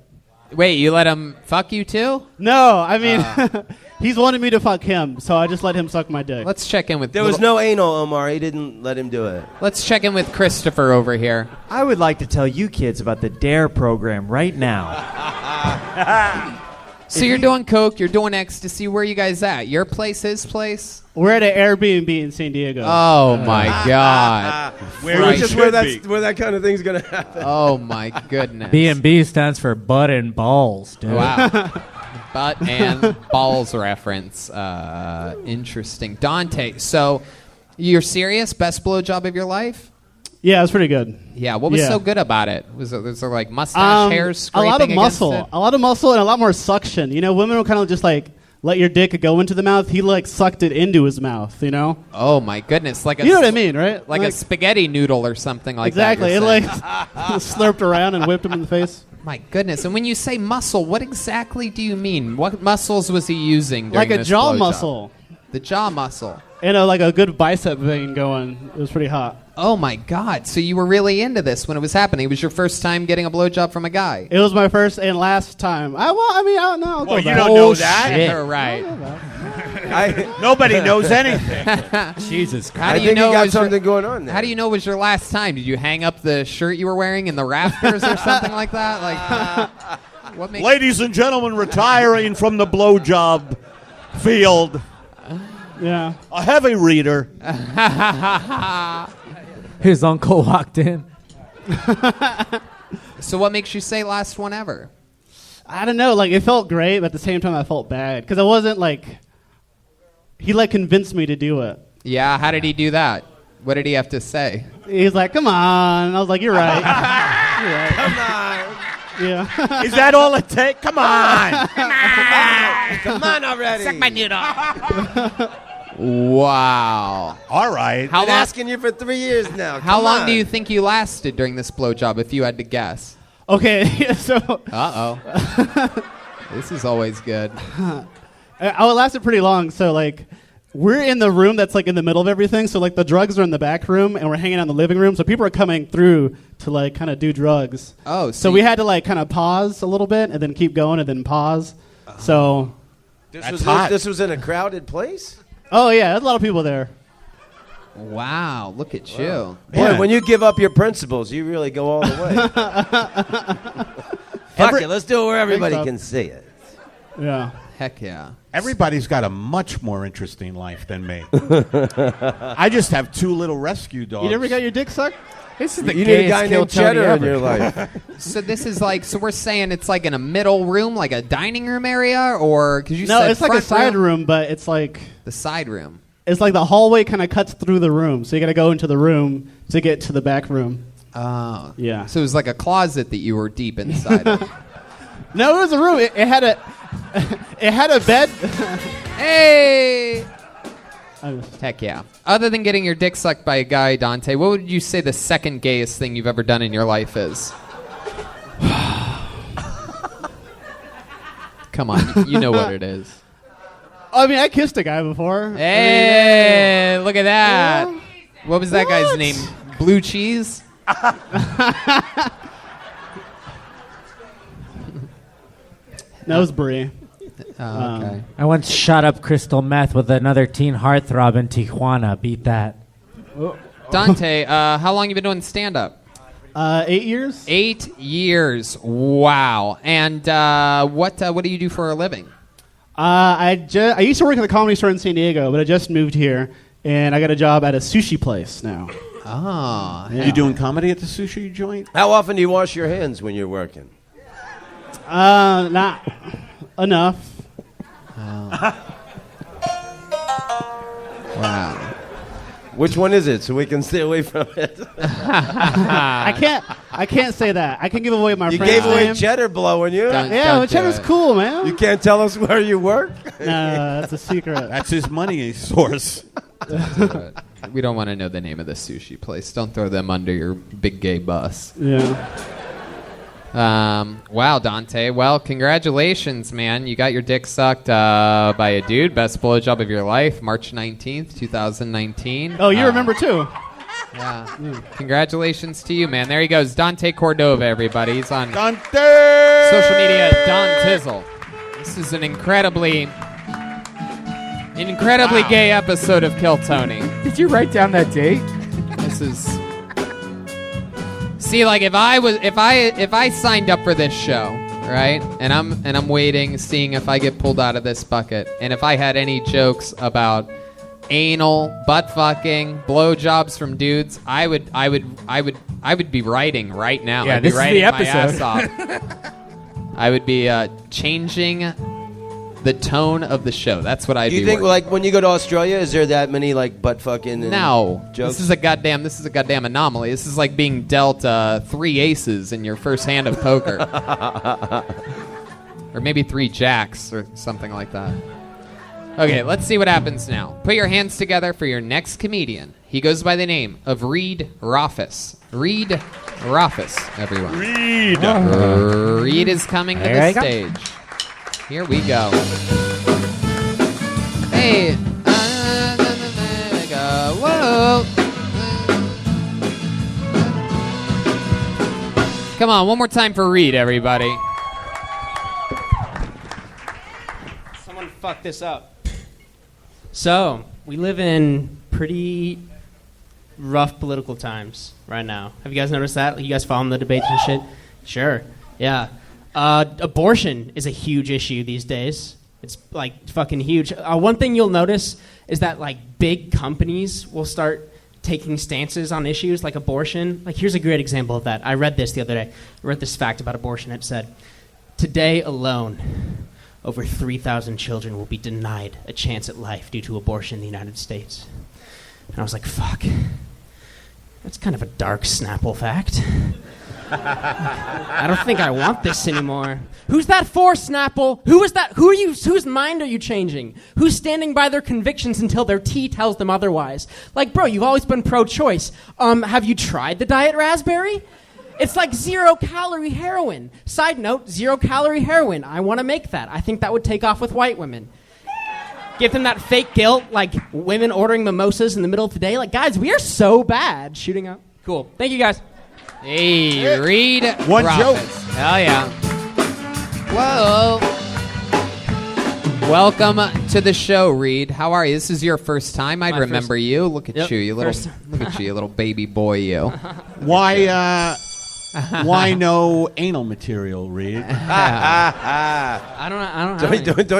Wait, you let him fuck you too? No, I mean, he's wanted me to fuck him, so I just let him suck my dick. Let's check in with... There was no anal, Omar. He didn't let him do it. Let's check in with Christopher over here. I would like to tell you kids about the DARE program right now. So you're doing coke, you're doing ecstasy. Where are you guys at? Your place, his place? We're at an Airbnb in San Diego. Oh my God! Which is where that kind of thing's gonna happen. Oh my goodness! B&B stands for butt and balls, dude. Wow. Butt and balls reference. Interesting. Dante, so you're serious? Best blowjob of your life? Yeah, it was pretty good. Yeah. What was so good about it? Was there like mustache hairs scraping a lot of against muscle. it? A lot of muscle and a lot more suction. You know, women will kind of just like let your dick go into the mouth. He like sucked it into his mouth, you know? Oh my goodness. Like you know what I mean, right? Like a spaghetti noodle or something like that. Exactly. It like slurped around and whipped him in the face. My goodness. And when you say muscle, what exactly do you mean? What muscles was he using during Like a this jaw blowjob? muscle. The jaw muscle. And like a good bicep vein going. It was pretty hot. Oh my God. So you were really into this when it was happening. It was your first time getting a blowjob from a guy. It was my first and last time. I don't know. Well, you don't know that. You're right. Nobody knows anything. Jesus Christ. How do I you think know you it got was your- something going on there. How do you know it was your last time? Did you hang up the shirt you were wearing in the rafters or something like that? Like, what makes Ladies and gentlemen, retiring from the blowjob field, Yeah. a heavy reader. His uncle walked in. So what makes you say last one ever? I don't know. Like, it felt great, but at the same time, I felt bad. Because I wasn't like... He, like, convinced me to do it. Yeah, how did he do that? What did he have to say? He's like, come on. I was like, you're right. You're right. Come on. Yeah. Is that all it takes? Come on. Come on already. Suck my noodle. Wow. All right. I've been asking you for 3 years now. How Come long on. do you think you lasted during this blowjob, if you had to guess? Okay, so. Uh-oh. This is always good. I lasted pretty long, so, like, we're in the room that's, like, in the middle of everything, so, like, the drugs are in the back room, and we're hanging out in the living room, so people are coming through to, like, kind of do drugs. Oh, so we had to, like, kind of pause a little bit, and then keep going, and then pause. So. This was in a crowded place? Oh, yeah, there's a lot of people there. Wow, look at you. Boy, when you give up your principles, you really go all the way. Fuck it, let's do it where everybody can see it. Yeah. Heck yeah. Everybody's got a much more interesting life than me. I just have 2 little rescue dogs. You never got your dick sucked? This is the You need a gayest guy Kill named Tony Cheddar in ever. your life. So this is like, so we're saying it's like in a middle room, like a dining room area, or because you No, said it's like a front side room, but it's like. The side room. It's like the hallway kind of cuts through the room, so you got to go into the room to get to the back room. Oh. Yeah. So it was like a closet that you were deep inside of. No, it was a room. It had a, it had a bed. Hey. Heck yeah. Other than getting your dick sucked by a guy, Dante, what would you say the second gayest thing you've ever done in your life is? Come on, you know what it is. I mean, I kissed a guy before. Hey, look at that. Yeah. What was that guy's name? Blue Cheese? That was Brie. Oh, okay. I once shot up crystal meth with another teen heartthrob in Tijuana. Beat that. Dante, how long you been doing stand-up? 8 years. 8 years. Wow. And what do you do for a living? I used to work at the Comedy Store in San Diego, but I just moved here, and I got a job at a sushi place now. Ah. Yeah. You doing comedy at the sushi joint? How often do you wash your hands when you're working? Not enough. Wow. Which one is it so we can stay away from it? I can't say that. I can give away my You friend's gave away name. cheddar blowing you. Yeah, but cheddar's cool, man. You can't tell us where you work? No, that's a secret. That's his money source. We don't want to know the name of the sushi place. Don't throw them under your big gay bus. Yeah. Wow, Dante. Well, congratulations, man. You got your dick sucked by a dude. Best blowjob of your life, March 19th, 2019. Oh, you remember too. Yeah. Congratulations to you, man. There he goes. Dante Cordova, everybody. He's on Dante! social media, Don Tizzle. This is an incredibly gay episode of Kill Tony. Did you write down that date? This is... See, like if I signed up for this show, right? And I'm waiting, seeing if I get pulled out of this bucket, and if I had any jokes about anal, butt fucking, blowjobs from dudes, I would be writing right now. Yeah, I'd be this is writing the episode. my ass off. I would be changing the tone of the show. That's what I'd Do you be think, working. like, when you go to Australia, is there that many, like, butt fucking and No, jokes? this is a goddamn anomaly. This is like being dealt 3 aces in your first hand of poker, or maybe 3 jacks or something like that. Okay, let's see what happens now. Put your hands together for your next comedian. He goes by the name of Reid Rothfuss. Reid Rothfuss, everyone. Reid. Reid is coming to There the you go. stage. Here we go. Hey. Whoa. Come on, one more time for Reid, everybody. Someone fucked this up. So, we live in pretty rough political times right now. Have you guys noticed that? You guys following the debates and shit? Sure. Yeah. Abortion is a huge issue these days. It's like fucking huge. One thing you'll notice is that like big companies will start taking stances on issues like abortion. Like here's a great example of that. I read this the other day. I read this fact about abortion. It said, today alone, over 3,000 children will be denied a chance at life due to abortion in the United States. And I was like, fuck. That's kind of a dark Snapple fact. I don't think I want this anymore. Who's that for, Snapple? Who is that? Who are you? Whose mind are you changing? Who's standing by their convictions until their tea tells them otherwise? Like, bro, you've always been pro-choice. Have you tried the diet raspberry? It's like 0-calorie heroin. Side note, 0-calorie heroin. I want to make that. I think that would take off with white women. Give them that fake guilt, like women ordering mimosas in the middle of the day. Like, guys, we are so bad. Shooting up. Cool. Thank you, guys. Hey, Reid. One joke. Hell yeah. Whoa. Welcome to the show, Reid. How are you? This is your first time. I'd remember you. Look at you, look at you, little baby boy. You. Why no anal material, Reid? Don't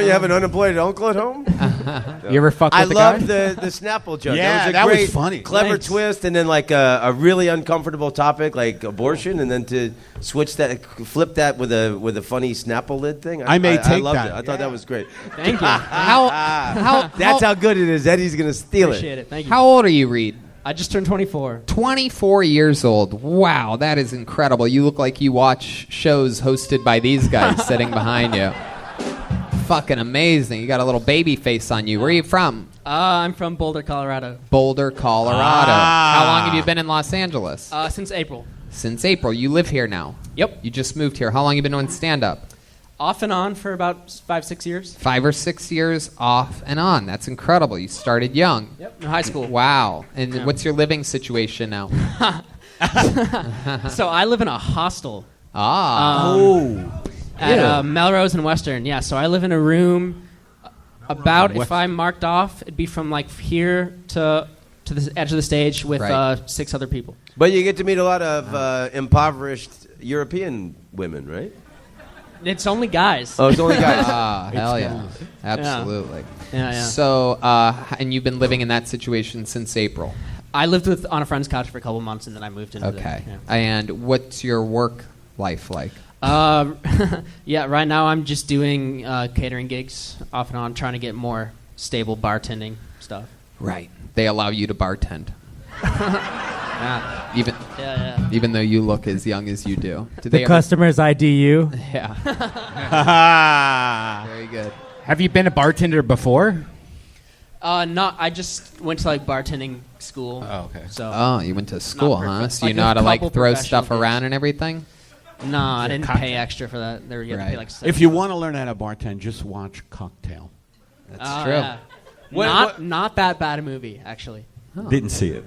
you have an unemployed uncle at home? You ever fuck with I the loved guy? the Snapple joke. Yeah, that was a great, was funny. clever Thanks. twist, and then like a really uncomfortable topic like abortion, and then to flip that with a funny Snapple lid thing. I may take loved that. it. I thought that was great. Thank you. That's how good it is. Eddie's gonna steal Appreciate it. Thank you. How old are you, Reid? I just turned 24. 24 years old. Wow, that is incredible. You look like you watch shows hosted by these guys sitting behind you. Fucking amazing. You got a little baby face on you. Where are you from? I'm from Boulder, Colorado. Boulder, Colorado. How long have you been in Los Angeles? Since April. Since April. You live here now? Yep. You just moved here. How long have you been doing stand-up? Off and on for about 5-6 years. 5 or 6 years off and on. That's incredible. You started young. Yep, in high school. Wow. And what's your living situation now? So I live in a hostel. At Melrose and Western. Yeah, so I live in a room about, if I marked off, it'd be from like here to the edge of the stage with Right. 6 other people. But you get to meet a lot of impoverished European women, right? It's only guys. Oh, it's only guys. Hell yeah. Absolutely. Yeah. So, and you've been living in that situation since April. I lived on a friend's couch for a couple months, and then I moved into Okay. And what's your work life like? Yeah, right now I'm just doing catering gigs off and on, trying to get more stable bartending stuff. Right. They allow you to bartend. Yeah. Even though you look as young as you do. Do The customers ID you. Yeah. Very good. Have you been a bartender before? No, I just went to like bartending school. Oh, okay. So. Oh, you went to school, huh? So you Like know a how to like couple throw professional stuff around and everything? No, I didn't pay extra for that. You had to pay like If you want to learn how to bartend, just watch Cocktail. That's true. Yeah. Not that bad a movie, actually. Didn't see it.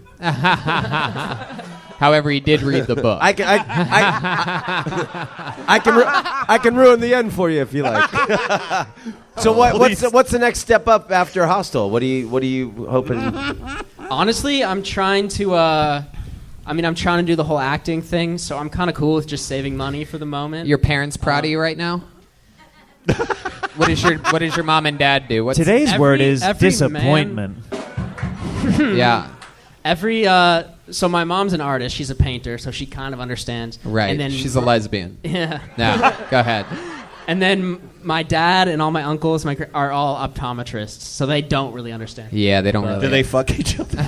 However, he did read the book. I can ruin the end for you if you like. So what's the next step up after Hostel? What are you hoping? Honestly, I'm trying to. I'm trying to do the whole acting thing, so I'm kind of cool with just saving money for the moment. Your parents proud of you right now? What does your mom and dad do? Today's word is disappointment. Yeah. So my mom's an artist. She's a painter, so she kind of understands. Right. And then she's a lesbian. Yeah. No, go ahead. And then my dad and all my uncles are all optometrists, so they don't really understand. Yeah, they don't really. Do they fuck each other?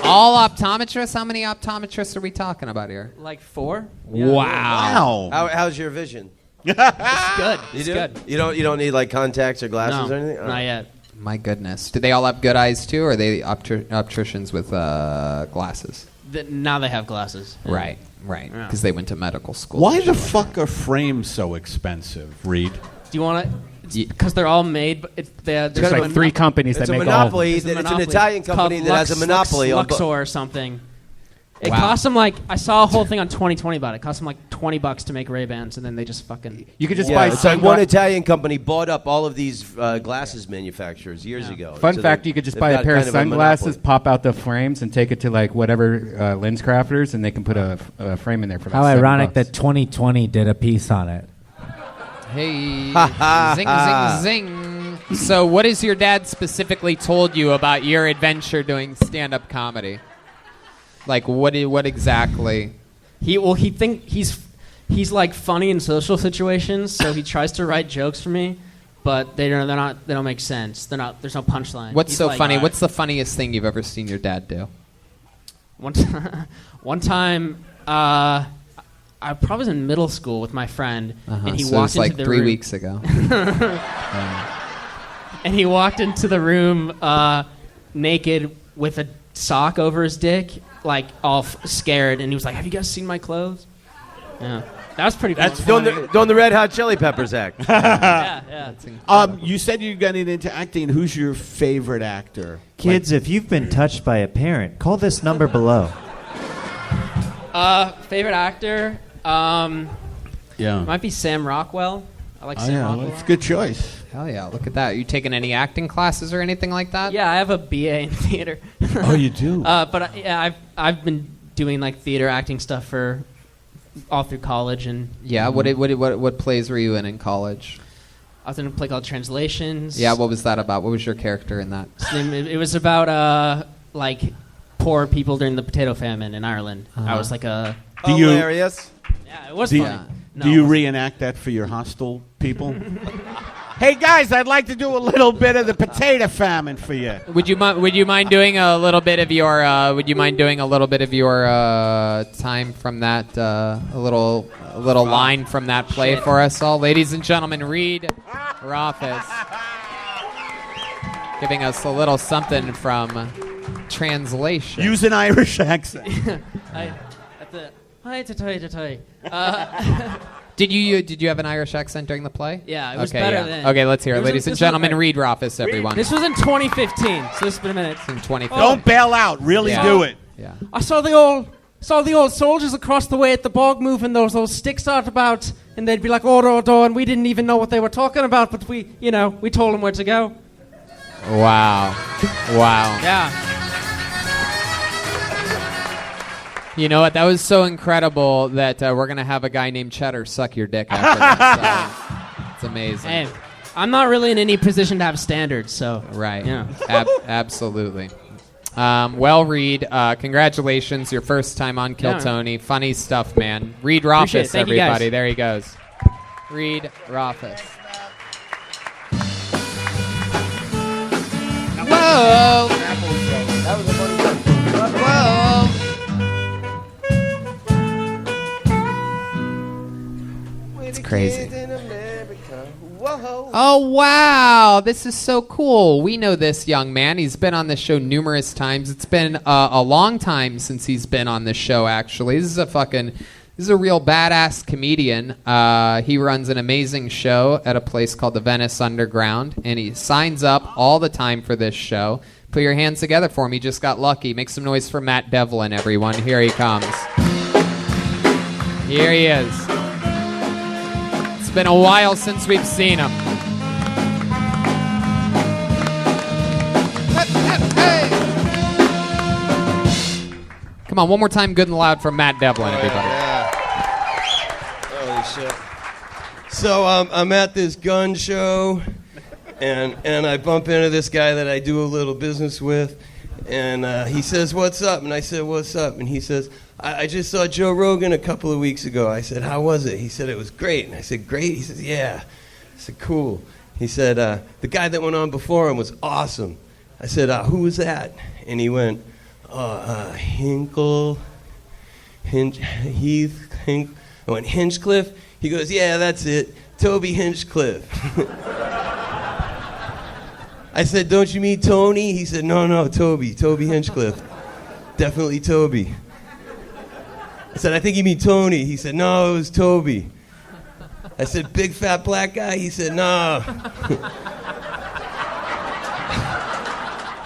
All optometrists? How many optometrists are we talking about here? Like 4. Wow. How's your vision? It's good. You It's do? good. You don't need like contacts or glasses No, or anything? not yet. My goodness. Do they all have good eyes too, or are they opticians with glasses? Now they have glasses. Right. Yeah. Because they went to medical school. Why the fuck are frames so expensive, Reid? Do you want to? Because they're all made. There's like 3 companies that It's a make monopoly. It's It's an Italian company that has a monopoly on Luxor or something. It Wow. cost them like, I saw a whole thing on 2020 about it. It cost them like $20 to make Ray-Bans, and then they just fucking. You could just Yeah, buy it's like sunglasses. one Italian company bought up all of these glasses manufacturers years ago. Fun So fact: they- you could just they've buy a got pair of kind a sunglasses, monopoly. pop out the frames, and take it to like whatever lens crafters, and they can put a frame in there for. How about ironic $7. that 2020 did a piece on it. Hey, zing, zing, zing. So what has your dad specifically told you about your adventure doing stand-up comedy? Like, what exactly? He think he's like funny in social situations, so he tries to write jokes for me, but they don't make sense. There's no punchline. What's He's so like, funny? What's the funniest thing you've ever seen your dad do? One time, I probably was in middle school with my friend, and he so walked it was into the 3 room. weeks ago. And he walked into the room naked with a sock over his dick, like all scared, and he was like, "Have you guys seen my clothes?" Yeah, that was pretty cool. That's doing the Red Hot Chili Peppers act. yeah. You said you got into acting. Who's your favorite actor? Kids, if you've been touched by a parent, call this number below. Favorite actor? Might be Sam Rockwell. I like Sam Rockwell. That's a good choice. Hell yeah, look at that. You taking any acting classes or anything like that? Yeah, I have a BA in theater. Oh, you do? But I've been doing like theater acting stuff for all through college and. Yeah, what plays were you in college? I was in a play called Translations. Yeah, what was that about? What was your character in that? It was about like poor people during the potato famine in Ireland. I was like a. Hilarious. Yeah, it was funny. Do you reenact that for your hostel people? Hey guys, I'd like to do a little bit of the potato famine for you. Would you mind doing a little bit of your time from that a little line from that play for us all, ladies and gentlemen? Reid Rothfuss giving us a little something from Translation. Use an Irish accent. Did you have an Irish accent during the play? Yeah, it was better then. Okay, let's hear it, ladies and gentlemen. Reid Rothfuss, everyone. This was in 2015, so this has been a minute. It's in 2015. Don't bail out. Really do it. Yeah. I saw the old soldiers across the way at the bog moving those sticks out about, and they'd be like, "Oh, and we didn't even know what they were talking about, but we told them where to go." Wow. Yeah. You know what? That was so incredible that we're going to have a guy named Cheddar suck your dick after that. So it's amazing. Hey, I'm not really in any position to have standards, so. Right. Yeah. Absolutely. Well, Reid, congratulations. Your first time on Kill Tony. Funny stuff, man. Reid Rothfuss, everybody. There he goes. Reid Rothfuss. Whoa. That was a funny one. Whoa. It's crazy. Oh, wow. This is so cool. We know this young man. He's been on this show numerous times. It's been a long time since he's been on this show, actually. This is a real badass comedian. He runs an amazing show at a place called the Venice Underground, and he signs up all the time for this show. Put your hands together for him. He just got lucky. Make some noise for Matt Devlin, everyone. Here he comes. Here he is. It's been a while since we've seen him. Come on, one more time, good and loud for Matt Devlin, everybody. Yeah. Holy shit. So I'm at this gun show, and I bump into this guy that I do a little business with, and he says, "What's up?" And I said, "What's up?" And he says, I just saw Joe Rogan a couple of weeks ago. I said, "How was it?" He said, "It was great." And I said, "Great?" He says, "Yeah." I said, "Cool." He said, "The guy that went on before him was awesome." I said, "Who was that?" And he went, Heath. I went, "Hinchcliffe?" He goes, "Yeah, that's it. Toby Hinchcliffe." I said, "Don't you mean Tony?" He said, No, Toby Hinchcliffe. Definitely Toby. I said, "I think you mean Tony." He said, "No, it was Toby." I said, "Big fat black guy?" He said, "No."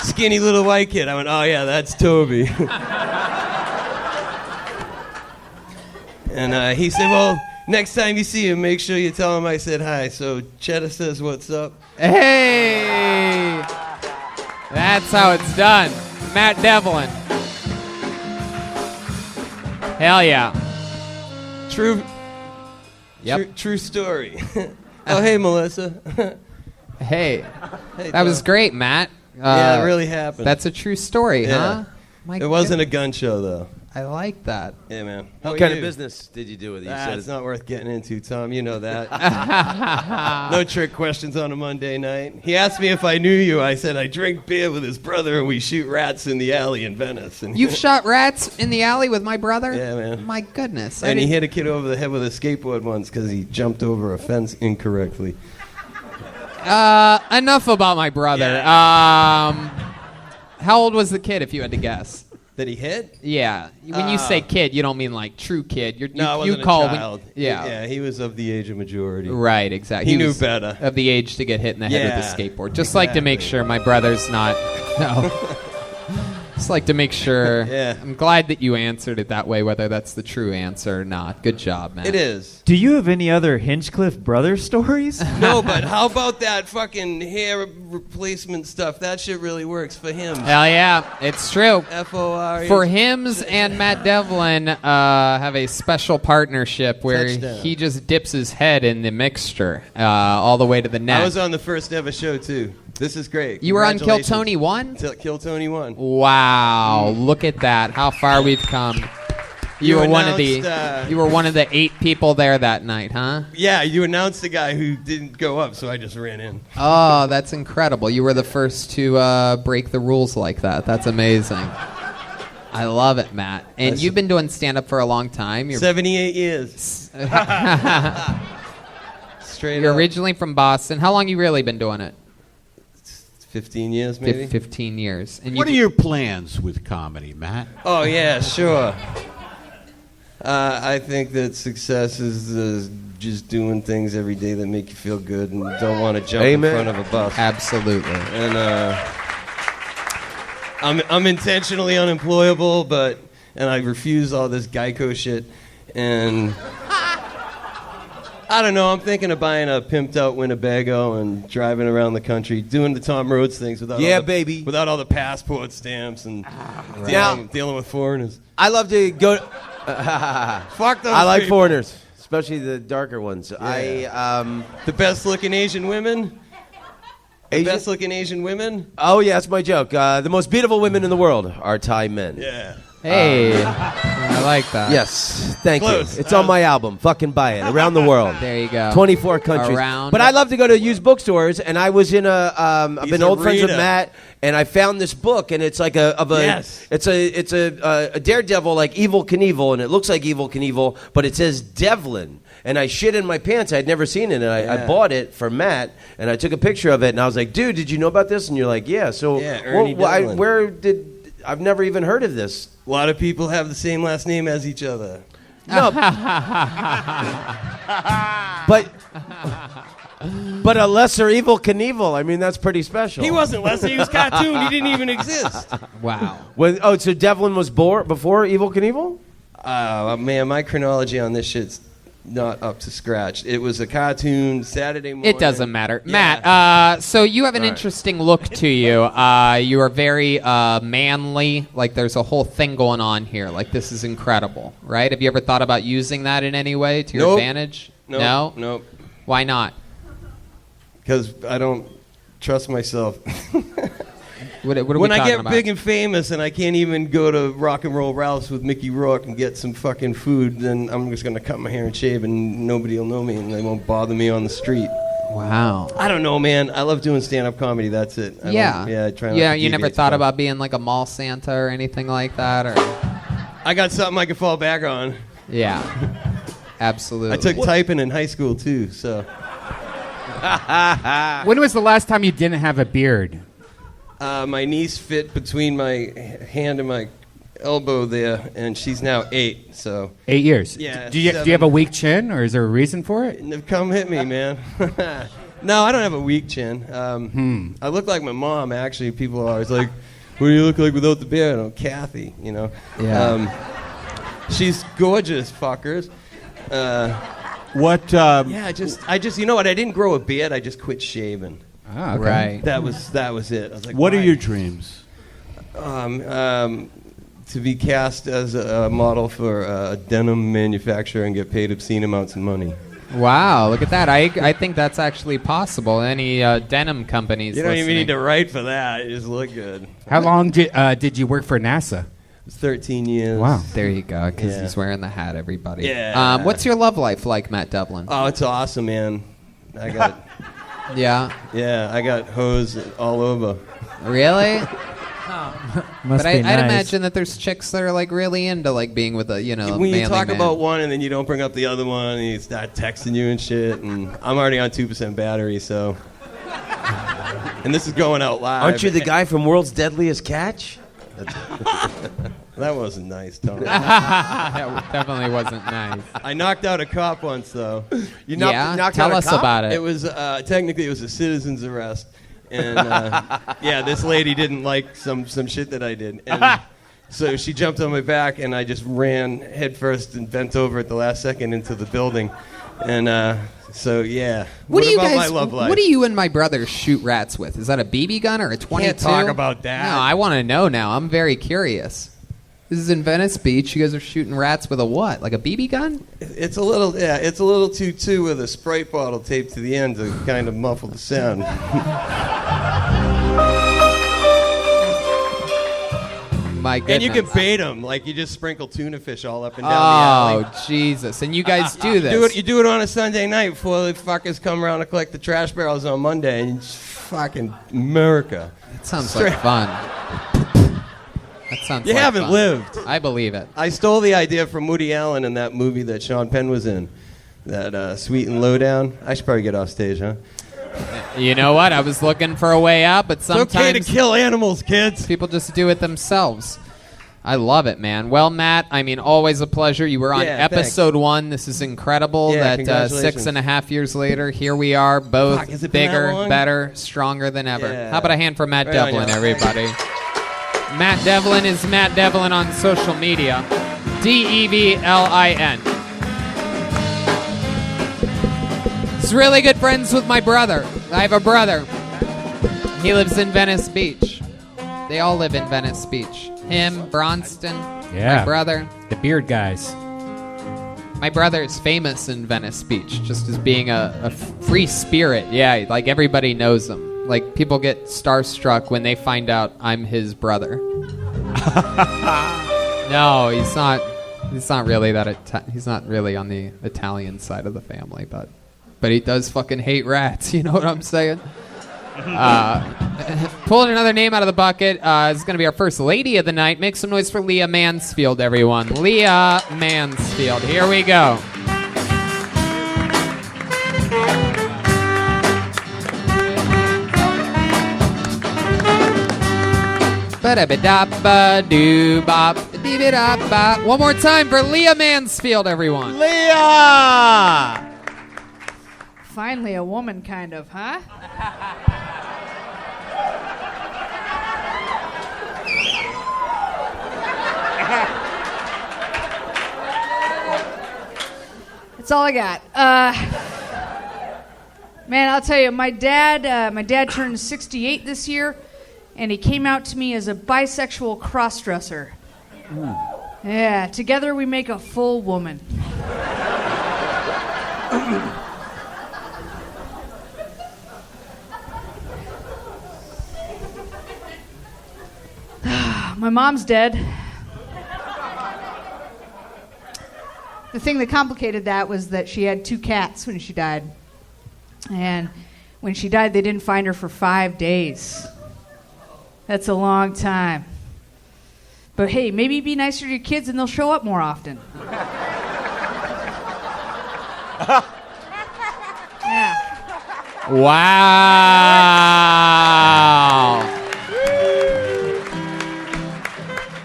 Skinny little white kid. I went, "Oh yeah, that's Toby." And he said, "Well, next time you see him, make sure you tell him I said hi." So Cheddar says, "What's up?" Hey! That's how it's done. Matt Devlin. Hell yeah. True. Yep. True story. Oh, hey, Melissa. Hey. Hey, That was great, Matt. Yeah, it really happened. That's a true story, huh? It wasn't a gun show, though. I like that. Yeah, man. What kind of business did you do with it? You said It's not worth getting into, Tom. You know that. No trick questions on a Monday night. He asked me if I knew you. I said I drink beer with his brother and we shoot rats in the alley in Venice. And You've shot rats in the alley with my brother? Yeah, man. My goodness. And he hit a kid over the head with a skateboard once because he jumped over a fence incorrectly. Enough about my brother. Yeah. How old was the kid, if you had to guess? That he hit? Yeah. When you say kid, you don't mean like true kid. No, I wasn't a child. Yeah, he was of the age of majority. Right, exactly. He knew was better. Of the age to get hit in the head with a skateboard. Just like to make sure my brother's not. No. Just like to make sure. Yeah. I'm glad that you answered it that way, whether that's the true answer or not. Good job, man. It is. Do you have any other Hinchcliffe brother stories? No, but how about that fucking hair replacement stuff? That shit really works for him. Hell yeah, it's true. FORE. For Hims and Matt Devlin have a special partnership where Touchdown. he just dips his head in the mixture all the way to the net. I was on the first ever show, too. This is great. You were on Kill Congratulations. Tony 1? Kill Tony 1. Wow, look at that. How far we've come. You were one of the 8 people there that night, huh? Yeah, you announced the guy who didn't go up, so I just ran in. Oh, that's incredible. You were the first to break the rules like that. That's amazing. I love it, Matt. And you've been doing stand-up for a long time. You're 78 years. Straight You're up. originally from Boston. How long you really been doing it? 15 years, maybe? 15 years. And What are your plans with comedy, Matt? Oh, yeah, sure. I think that success is just doing things every day that make you feel good and don't want to jump in front of a bus. Absolutely. And I'm intentionally unemployable, and I refuse all this Geico shit. And I don't know. I'm thinking of buying a pimped out Winnebago and driving around the country, doing the Tom Rhodes things without all the passport stamps and dealing with foreigners. I love to go. Fuck those I like people. foreigners, especially the darker ones. Yeah. The best looking Asian women. The best looking Asian women. Oh yeah, that's my joke. The most beautiful women in the world are Thai men. Yeah. Hey, I like that. Yes, thank Close. you. It's on my album. Fucking buy it. Around the world. There you go. 24 countries. But I love to go to used bookstores, and I was in I've been old friends with Matt, and I found this book, and it's like it's a Daredevil like Evel Knievel, and it looks like Evel Knievel, but it says Devlin. And I shit in my pants. I had never seen it, and I bought it for Matt, and I took a picture of it, and I was like, "Dude, did you know about this?" And you're like, "Yeah." So, Ernie Devlin. I've never even heard of this. A lot of people have the same last name as each other. No, but a lesser Evel Knievel. I mean, that's pretty special. He wasn't lesser. He was cartoon. He didn't even exist. Wow. So Devlin was before Evel Knievel? Man, my chronology on this shit's not up to scratch. It was a cartoon Saturday morning. It doesn't matter. Yeah. Matt, so you have an interesting look to you. You are very manly. Like there's a whole thing going on here. Like this is incredible, right? Have you ever thought about using that in any way to your advantage? No? Nope. Why not? Because I don't trust myself. What are we when I talking get about? big and famous and I can't even go to Rock and Roll Ralph's with Mickey Rourke and get some fucking food, then I'm just going to cut my hair and shave and nobody will know me and they won't bother me on the street. Wow. I don't know, man. I love doing stand-up comedy. That's it. I try not to you never deviate thought from- about being like a mall Santa or anything like that? Or I got something I can fall back on. Yeah. Absolutely. I took typing in high school, too, so. When was the last time you didn't have a beard? My niece fit between my hand and my elbow there, and she's now 8, so. 8 years. Yeah. Do you have a weak chin, or is there a reason for it? Come hit me, man. No, I don't have a weak chin. I look like my mom, actually. People are always like, what do you look like without the beard? I'm Kathy, you know. Yeah. She's gorgeous, fuckers. Yeah, I just, you know what? I didn't grow a beard. I just quit shaving. Ah, okay. Right. That was it. I was like, What are why? your dreams? To be cast as a model for a denim manufacturer and get paid obscene amounts of money. Wow, look at that. I think that's actually possible. Any denim companies You don't even listening. need to write for that. You just look good. How long did you work for NASA? 13 years. Wow. There you go, because Yeah. he's wearing the hat, everybody. Yeah. What's your love life like, Matt Devlin? Oh, it's awesome, man. I got Yeah. I got hose all over. Really? Must But be I'd nice. imagine that there's chicks that are like really into like being with a When you manly talk man. about one and then you don't bring up the other one and you start texting you and shit, and I'm already on 2% battery, so. And this is going out live. Aren't you the guy from World's Deadliest Catch? That wasn't nice, Tony. That definitely wasn't nice. I knocked out a cop once, though. You knocked Tell out a us cop? about it. It was technically it was a citizen's arrest, and this lady didn't like some shit that I did, and so she jumped on my back, and I just ran headfirst and bent over at the last second into the building, and so yeah. What do you about guys? my love life? What do you and my brother shoot rats with? Is that a BB gun or a 22? Can't talk about that. No, I want to know now. I'm very curious. This is in Venice Beach. You guys are shooting rats with a what? Like a BB gun? It's a little 2-2 with a Sprite bottle taped to the end to kind of muffle the sound. My goodness. And you can bait them, like you just sprinkle tuna fish all up and down the alley. Oh, Jesus. And you guys do this. You do it on a Sunday night before the fuckers come around to collect the trash barrels on Monday, and it's fucking America. That sounds like fun. That sounds You like haven't fun. lived. I believe it. I stole the idea from Woody Allen in that movie that Sean Penn was in, that Sweet and Lowdown. I should probably get off stage, huh? You know what? I was looking for a way out, but sometimes It's okay to kill animals, kids. people just do it themselves. I love it, man. Well, Matt, I mean, always a pleasure. You were on Yeah, episode 1. This is incredible Yeah, that congratulations. 6.5 years later, here we are, both Fuck, has it been that bigger, long? better, stronger than ever. Yeah. How about a hand for Matt Right on, Devlin, y'all. everybody? Matt Devlin is Matt Devlin on social media. Devlin. He's really good friends with my brother. I have a brother. He lives in Venice Beach. They all live in Venice Beach. Him, Bronston, my brother. The beard guys. My brother is famous in Venice Beach just as being a free spirit. Yeah, like everybody knows him. Like people get starstruck when they find out I'm his brother. No, he's not. He's not really that. He's not really on the Italian side of the family, but he does fucking hate rats. You know what I'm saying? Pulling another name out of the bucket is going to be our first lady of the night. Make some noise for Leah Mansfield, everyone. Leah Mansfield. Here we go. One more time for Leah Mansfield, everyone. Leah! Finally, a woman, kind of, huh? That's all I got. Man, I'll tell you, my dad turned 68 this year, and he came out to me as a bisexual cross-dresser. Yeah, together we make a full woman. My mom's dead. The thing that complicated that was that she had 2 cats when she died. And when she died, they didn't find her for 5 days. That's a long time. But hey, maybe be nicer to your kids and they'll show up more often. Yeah. Wow.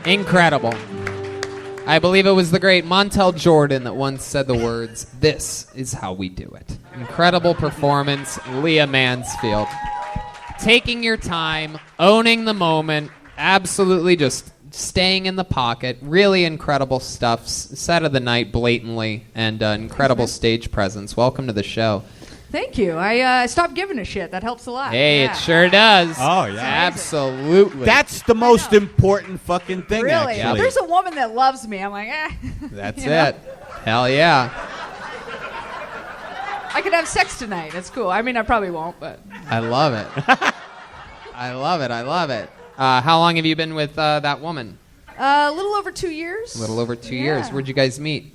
Incredible. I believe it was the great Montel Jordan that once said the words, "This is how we do it." Incredible performance, Leah Mansfield. Taking your time, owning the moment, absolutely just staying in the pocket. Really incredible stuff. Set of the night blatantly, and incredible stage presence. Welcome to the show. Thank you. I stopped giving a shit. That helps a lot. Hey, Yeah. it sure does. Oh, yeah. Absolutely. That's the most important fucking thing, Really? actually. There's a woman that loves me. I'm like, eh. That's You know? it. Hell yeah. I could have sex tonight. It's cool. I mean, I probably won't, but. I love it. I love it. I love it. How long have you been with that woman? A little over 2 years. A little over 2 years. Where'd you guys meet?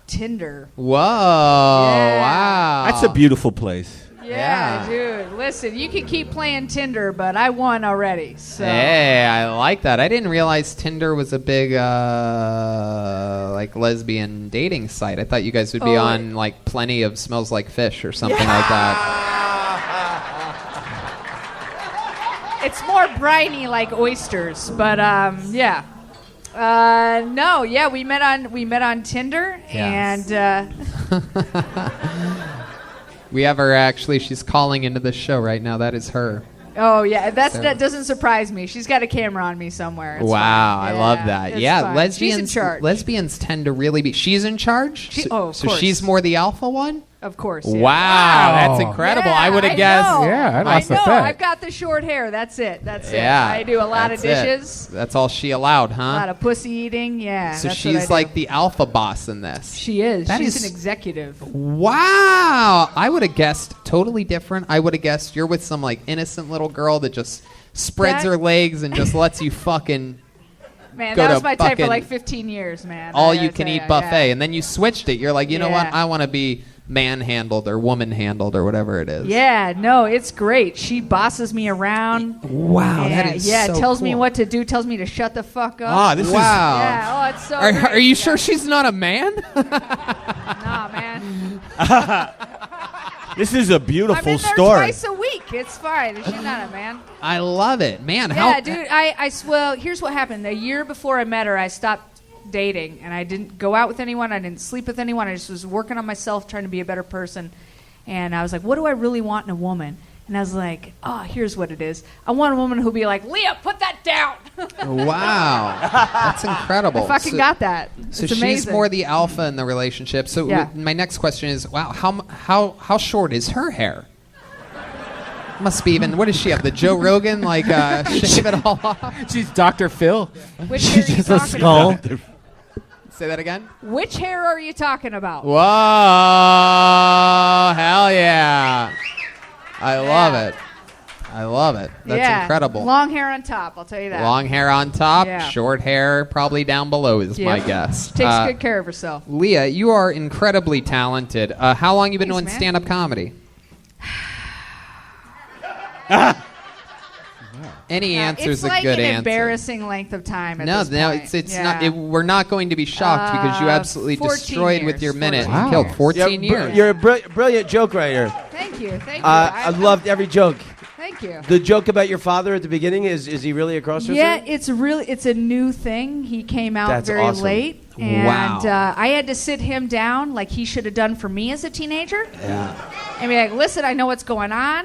Tinder. Whoa! Wow. That's a beautiful place. Yeah, dude. Listen, you can keep playing Tinder, but I won already. So. Hey, I like that. I didn't realize Tinder was a big like lesbian dating site. I thought you guys would be on like Plenty of Smells Like Fish or something like that. It's more briny like oysters, but yeah. No, yeah, we met on Tinder, and we have her actually. She's calling into the show right now. That is her. oh yeah, that doesn't surprise me. She's got a camera on me somewhere. It's Wow, fine. I love that. it's Yeah, fine. lesbians. She's in charge. Lesbians tend to really be. She's in charge. Of So course. she's more the alpha one. Of course. Yeah. Wow, that's incredible. I would have guessed. Know. Yeah, I know. I've got the short hair. That's it. Yeah, I do a lot of that's it. dishes. That's all she allowed, A huh? lot of pussy eating. Yeah. So that's what I she's do. like the alpha boss in this. She is. That She's is- an executive. Wow, I would have guessed totally different. I would have guessed you're with some like innocent little girl that just spreads That- her legs and just lets you fucking Man, go that to was my type for fucking like 15 years, man. all I gotta you can tell eat ya, buffet, yeah. and then you switched it. You're like, you know what? Yeah. I want to be man handled or woman handled or whatever it is. Yeah, no, it's great. She bosses me around. Wow, yeah, that is yeah, so tells me cool. what to do, tells me to shut the fuck up. Ah, this is- Wow. Yeah, oh, it's so Are, great. are you sure she's not a man? Nah, man. This is a I'm beautiful in there story. twice a week. It's fine. She's not a man. I love it, man. Yeah, How? dude. Well, here's what happened. A year before I met her, I stopped dating, and I didn't go out with anyone. I didn't sleep with anyone. I just was working on myself, trying to be a better person. And I was like, what do I really want in a woman? And I was like, oh, here's what it is. I want a woman who'll be like, Leah, put that down. Wow, that's incredible. I fucking got that. So It's she's amazing. more the alpha in the relationship. So Yeah. my next question is, wow, how short is her hair? Must be even. What does she have? The Joe Rogan like shave it all off? She's Dr. Phil. Which hair are you Just a talking skull. about? Say that again. Which hair are you talking about? Whoa, hell yeah! I love it. I love it. That's Yeah. incredible. Long hair on top, I'll tell you that. Long hair on top, Yeah. short hair probably down below is my Yep. guess. Takes good care of herself. Leah, you are incredibly talented. How long you been Thanks, doing man. stand-up comedy? Any answer it's is a like good an answer. embarrassing length of time. At No, this no, point. it's Yeah. not. We're not going to be shocked because you absolutely 14 destroyed with years, your minute. 14 You killed years. 14 years. You're a brilliant joke writer. Thank you. Thank you. I loved every joke. Thank you. The joke about your father at the beginning, is he really a crossdresser? Yeah, it's a new thing. He came out That's very awesome. late, and Wow. I had to sit him down like he should have done for me as a teenager, Yeah. and be like, "Listen, I know what's going on."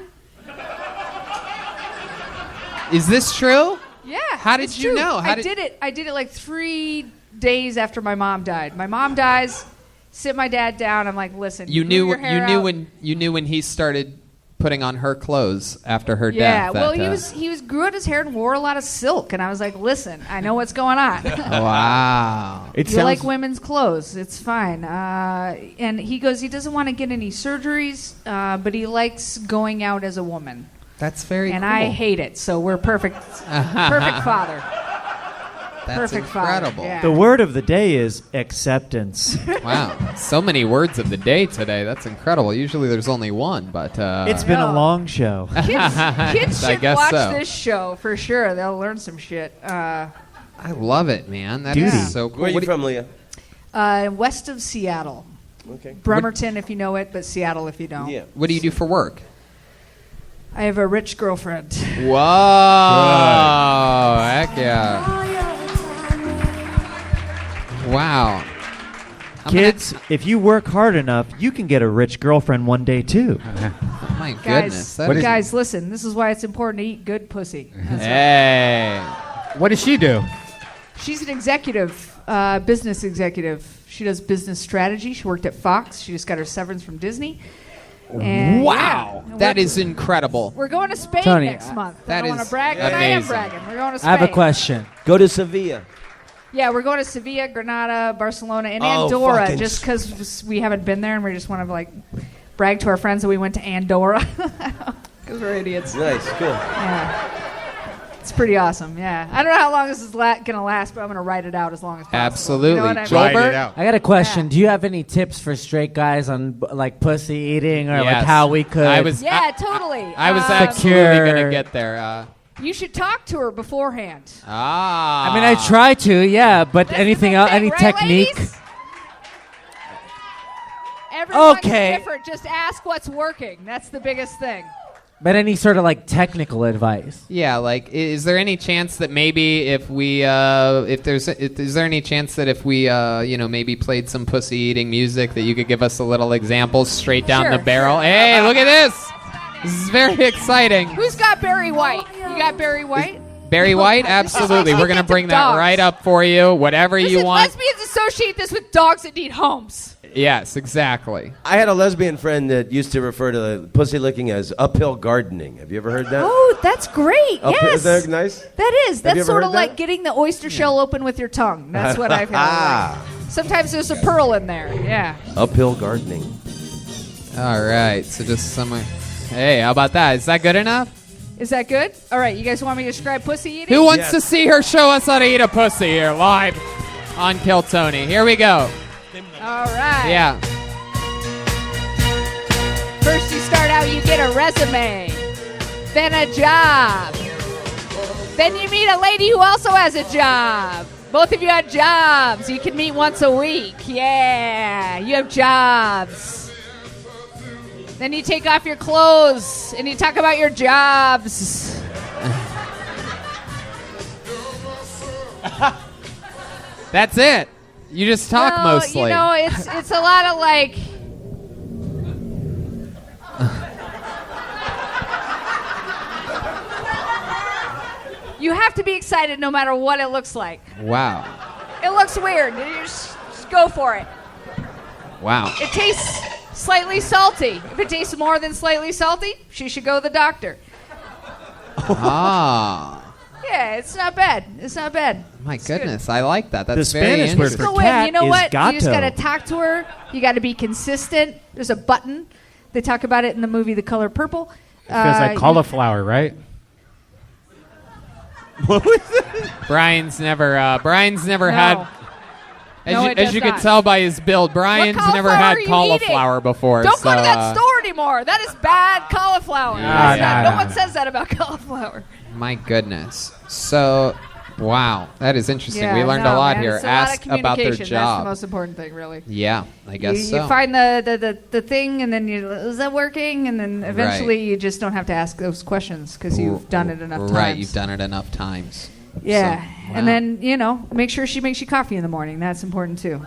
Is this true? Yeah. How did it's you true. know? I did it like 3 days after my mom died. My mom dies. Sit my dad down. I'm like, "Listen, You grew knew. your hair out." You knew when he started putting on her clothes after her Yeah, death. well, that, he was grew out his hair and wore a lot of silk, and I was like, "Listen, I know what's going on." Wow. You like women's clothes? It's fine. And he goes, he doesn't want to get any surgeries, but he likes going out as a woman. That's very and cool. I hate it, so we're perfect. Perfect father. That's Perfect incredible. father. Yeah. The word of the day is acceptance. Wow, so many words of the day today. That's incredible. Usually there's only one, but It's been a long show. Kids I should guess watch so. this show for sure. They'll learn some shit. I love it, man. That is so cool. Where are you What do from, Leah? West of Seattle. Okay. Bremerton, if you know it, but Seattle, if you don't. Yeah. What do you do for work? I have a rich girlfriend. Whoa! Heck yeah! Wow. Kids, if you work hard enough, you can get a rich girlfriend one day too. My Guys, guys, listen. This is why it's important to eat good pussy. Hey. What does she do? She's an executive, business executive. She does business strategy. She worked at Fox. She just got her severance from Disney. And Wow, yeah, that is incredible. We're going to Spain Tony, next month. I that don't want is to brag, but I am amazing. bragging. We're going to Spain. I have a question. Go to Sevilla. Yeah, we're going to Sevilla, Granada, Barcelona, and Oh, Andorra, fucking just because we haven't been there and we just want to like brag to our friends that we went to Andorra because we're idiots. Nice, cool. Yeah. It's pretty awesome, yeah. I don't know how long this is gonna last, but I'm gonna write it out as long as possible. Absolutely. You know what I mean? Joelbert? I got a question. Do you have any tips for straight guys on like pussy eating or like how we could? Totally. I was absolutely gonna get there. You should talk to her beforehand. I mean, I try to, yeah, but anything else, any right, technique? ladies? Everyone's Okay. different. Just ask what's working. That's the biggest thing. But any sort of like technical advice? Yeah, like, is there any chance that maybe if we, is there any chance that if we, maybe played some pussy eating music that you could give us a little examples straight down the barrel? Hey, look at this! This is very exciting. Who's got Barry White? You got Barry White? Barry White? Absolutely. We're going to bring that right up for you. Whatever you want. Lesbians associate this with dogs that need homes. Yes, exactly. I had a lesbian friend that used to refer to pussy licking as uphill gardening. Have you ever heard that? Oh, that's great. Yes. Is that nice? That is. Have you That's ever sort of heard like that? getting the oyster shell open with your tongue. That's what I've had. Sometimes there's a pearl in there. Yeah. Uphill gardening. All right. So just somewhere. Hey, how about that? Is that good enough? Is that good? All right. You guys want me to describe pussy eating? Who wants to see her show us how to eat a pussy here live on Kill Tony? Here we go. All right. Yeah. First you start out, you get a resume, then a job. Then you meet a lady who also has a job. Both of you have jobs. You can meet once a week. Yeah, you have jobs. Then you take off your clothes and you talk about your jobs. That's it. You just talk Well, mostly. You know, it's a lot of like. You have to be excited no matter what it looks like. Wow. It looks weird. You just go for it. Wow. It tastes slightly salty. If it tastes more than slightly salty, she should go to the doctor. Ah. Yeah, it's not bad. It's not bad. My goodness, I like that. That's The very Spanish word interesting. for Go in. cat You know is what? gato. You just got to talk to her. You got to be consistent. There's a button. They talk about it in the movie The Color Purple. Feels like cauliflower, right? Brian's never had. No, it As does you not. could tell by his build, Brian's never cauliflower had are you cauliflower eating? before. Don't so, go to that store anymore. That is bad cauliflower. Nah, It's not- nah, no nah. one says that about cauliflower. My goodness. So, wow, that is interesting. Yeah, we learned no, a lot man, here. it's a lot of Ask about their communication. That's the job. most important thing, really. Yeah, I guess you, so. You find the thing, and then is that working? And then eventually you just don't have to ask those questions because you've done it enough times. Right, you've done it enough times. Yeah, So, and wow. then make sure she makes you coffee in the morning. That's important too.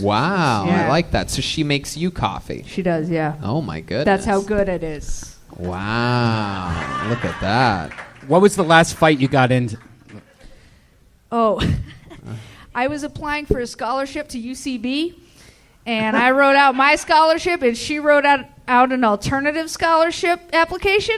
Wow, Yeah. I like that. So she makes you coffee. She does, yeah. Oh my goodness. That's how good it is. Wow, look at that. What was the last fight you got into? Oh, I was applying for a scholarship to UCB, and I wrote out my scholarship, and she wrote out an alternative scholarship application,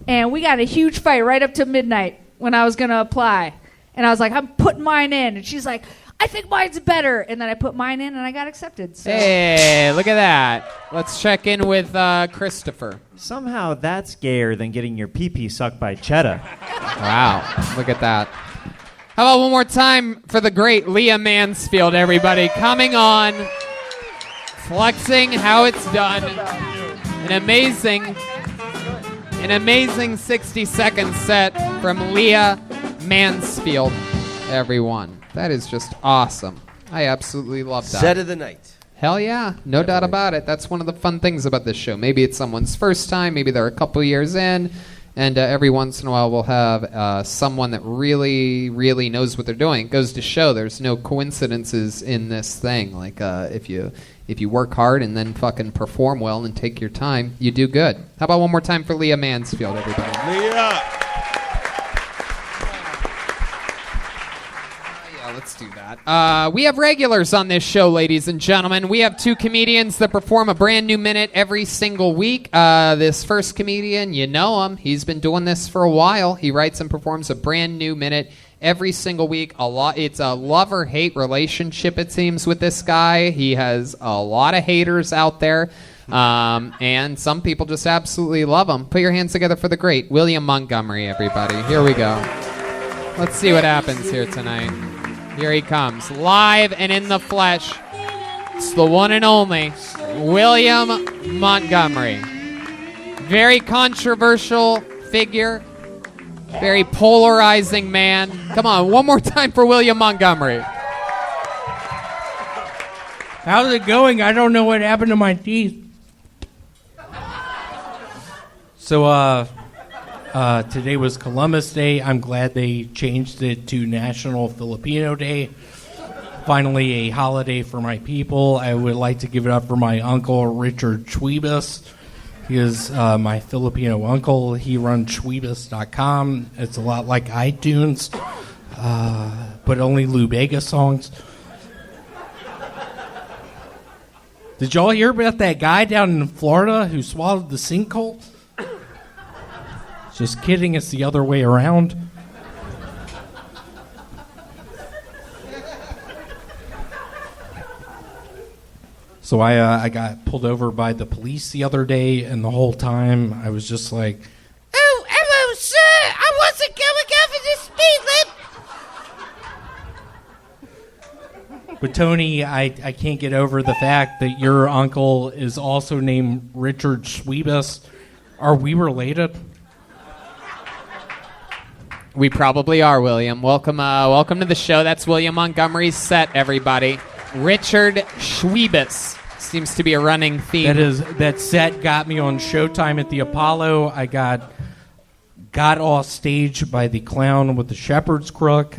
and we got a huge fight right up to midnight when I was going to apply. And I was like, I'm putting mine in. And she's like, I think mine's better. And then I put mine in, and I got accepted. So. Hey, look at that. Let's check in with Christopher. Somehow that's gayer than getting your pee-pee sucked by Cheddar. Wow, look at that. How about one more time for the great Leah Mansfield, everybody, coming on, flexing how it's done. An amazing 60-second set from Leah Mansfield, everyone. That is just awesome. I absolutely love that. Set of the night. Hell yeah, no doubt about it. That's one of the fun things about this show. Maybe it's someone's first time, maybe they're a couple years in, and every once in a while we'll have someone that really, really knows what they're doing. It goes to show there's no coincidences in this thing. Like if you work hard and then fucking perform well and take your time, you do good. How about one more time for Leah Mansfield, everybody? Leah! Let's do that. We have regulars on this show, ladies and gentlemen. We have two comedians that perform a brand new minute every single week. This first comedian, you know him. He's been doing this for a while. He writes and performs a brand new minute every single week. It's a love or hate relationship, it seems, with this guy. He has a lot of haters out there, and some people just absolutely love him. Put your hands together for the great William Montgomery, everybody. Here we go. Let's see what happens here tonight. Here he comes, live and in the flesh. It's the one and only William Montgomery. Very controversial figure. Very polarizing man. Come on, one more time for William Montgomery. How's it going? I don't know what happened to my teeth. So, today was Columbus Day. I'm glad they changed it to National Filipino Day. Finally, a holiday for my people. I would like to give it up for my uncle, Richard Schwiebus. He is my Filipino uncle. He runs Schwiebus.com. It's a lot like iTunes, but only Lou Bega songs. Did y'all hear about that guy down in Florida who swallowed the sinkhole? Just kidding, it's the other way around. So I got pulled over by the police the other day, and the whole time I was just like, "Oh, hello, sir. I wasn't going over the speed limit." but Tony, I can't get over the fact that your uncle is also named Richard Schwiebus. Are we related? We probably are, William. Welcome to the show. That's William Montgomery's set, everybody. Richard Schwiebus seems to be a running theme. That set got me on Showtime at the Apollo. I got off stage by the clown with the shepherd's crook.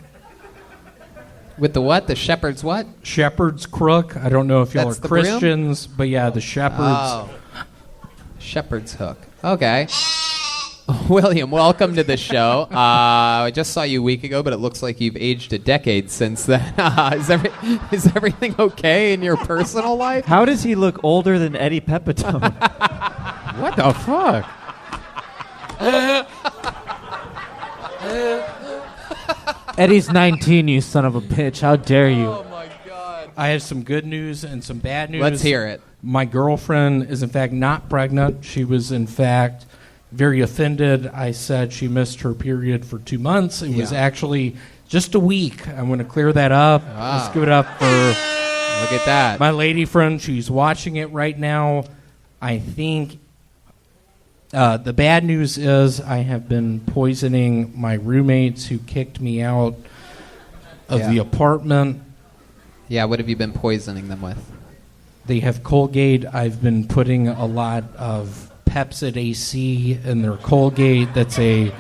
With the what? The shepherd's what? Shepherd's crook. I don't know if y'all That's are the broom? Christians, but yeah, the shepherds. Oh. Shepherd's hook. Okay. William, welcome to the show. I just saw you a week ago, but it looks like you've aged a decade since then. Is everything okay in your personal life? How does he look older than Eddie Pepitone? What the fuck? Eddie's 19, you son of a bitch. How dare you? Oh, my God. I have some good news and some bad news. Let's hear it. My girlfriend is, in fact, not pregnant. She was, in fact, very offended. I said she missed her period for 2 months. It was actually just a week. I'm going to clear that up. Wow. Let's give it up for Look at that. my lady friend. She's watching it right now. I think the bad news is I have been poisoning my roommates who kicked me out of the apartment. Yeah, what have you been poisoning them with? They have Colgate. I've been putting a lot of Pepsid AC in their Colgate. That's a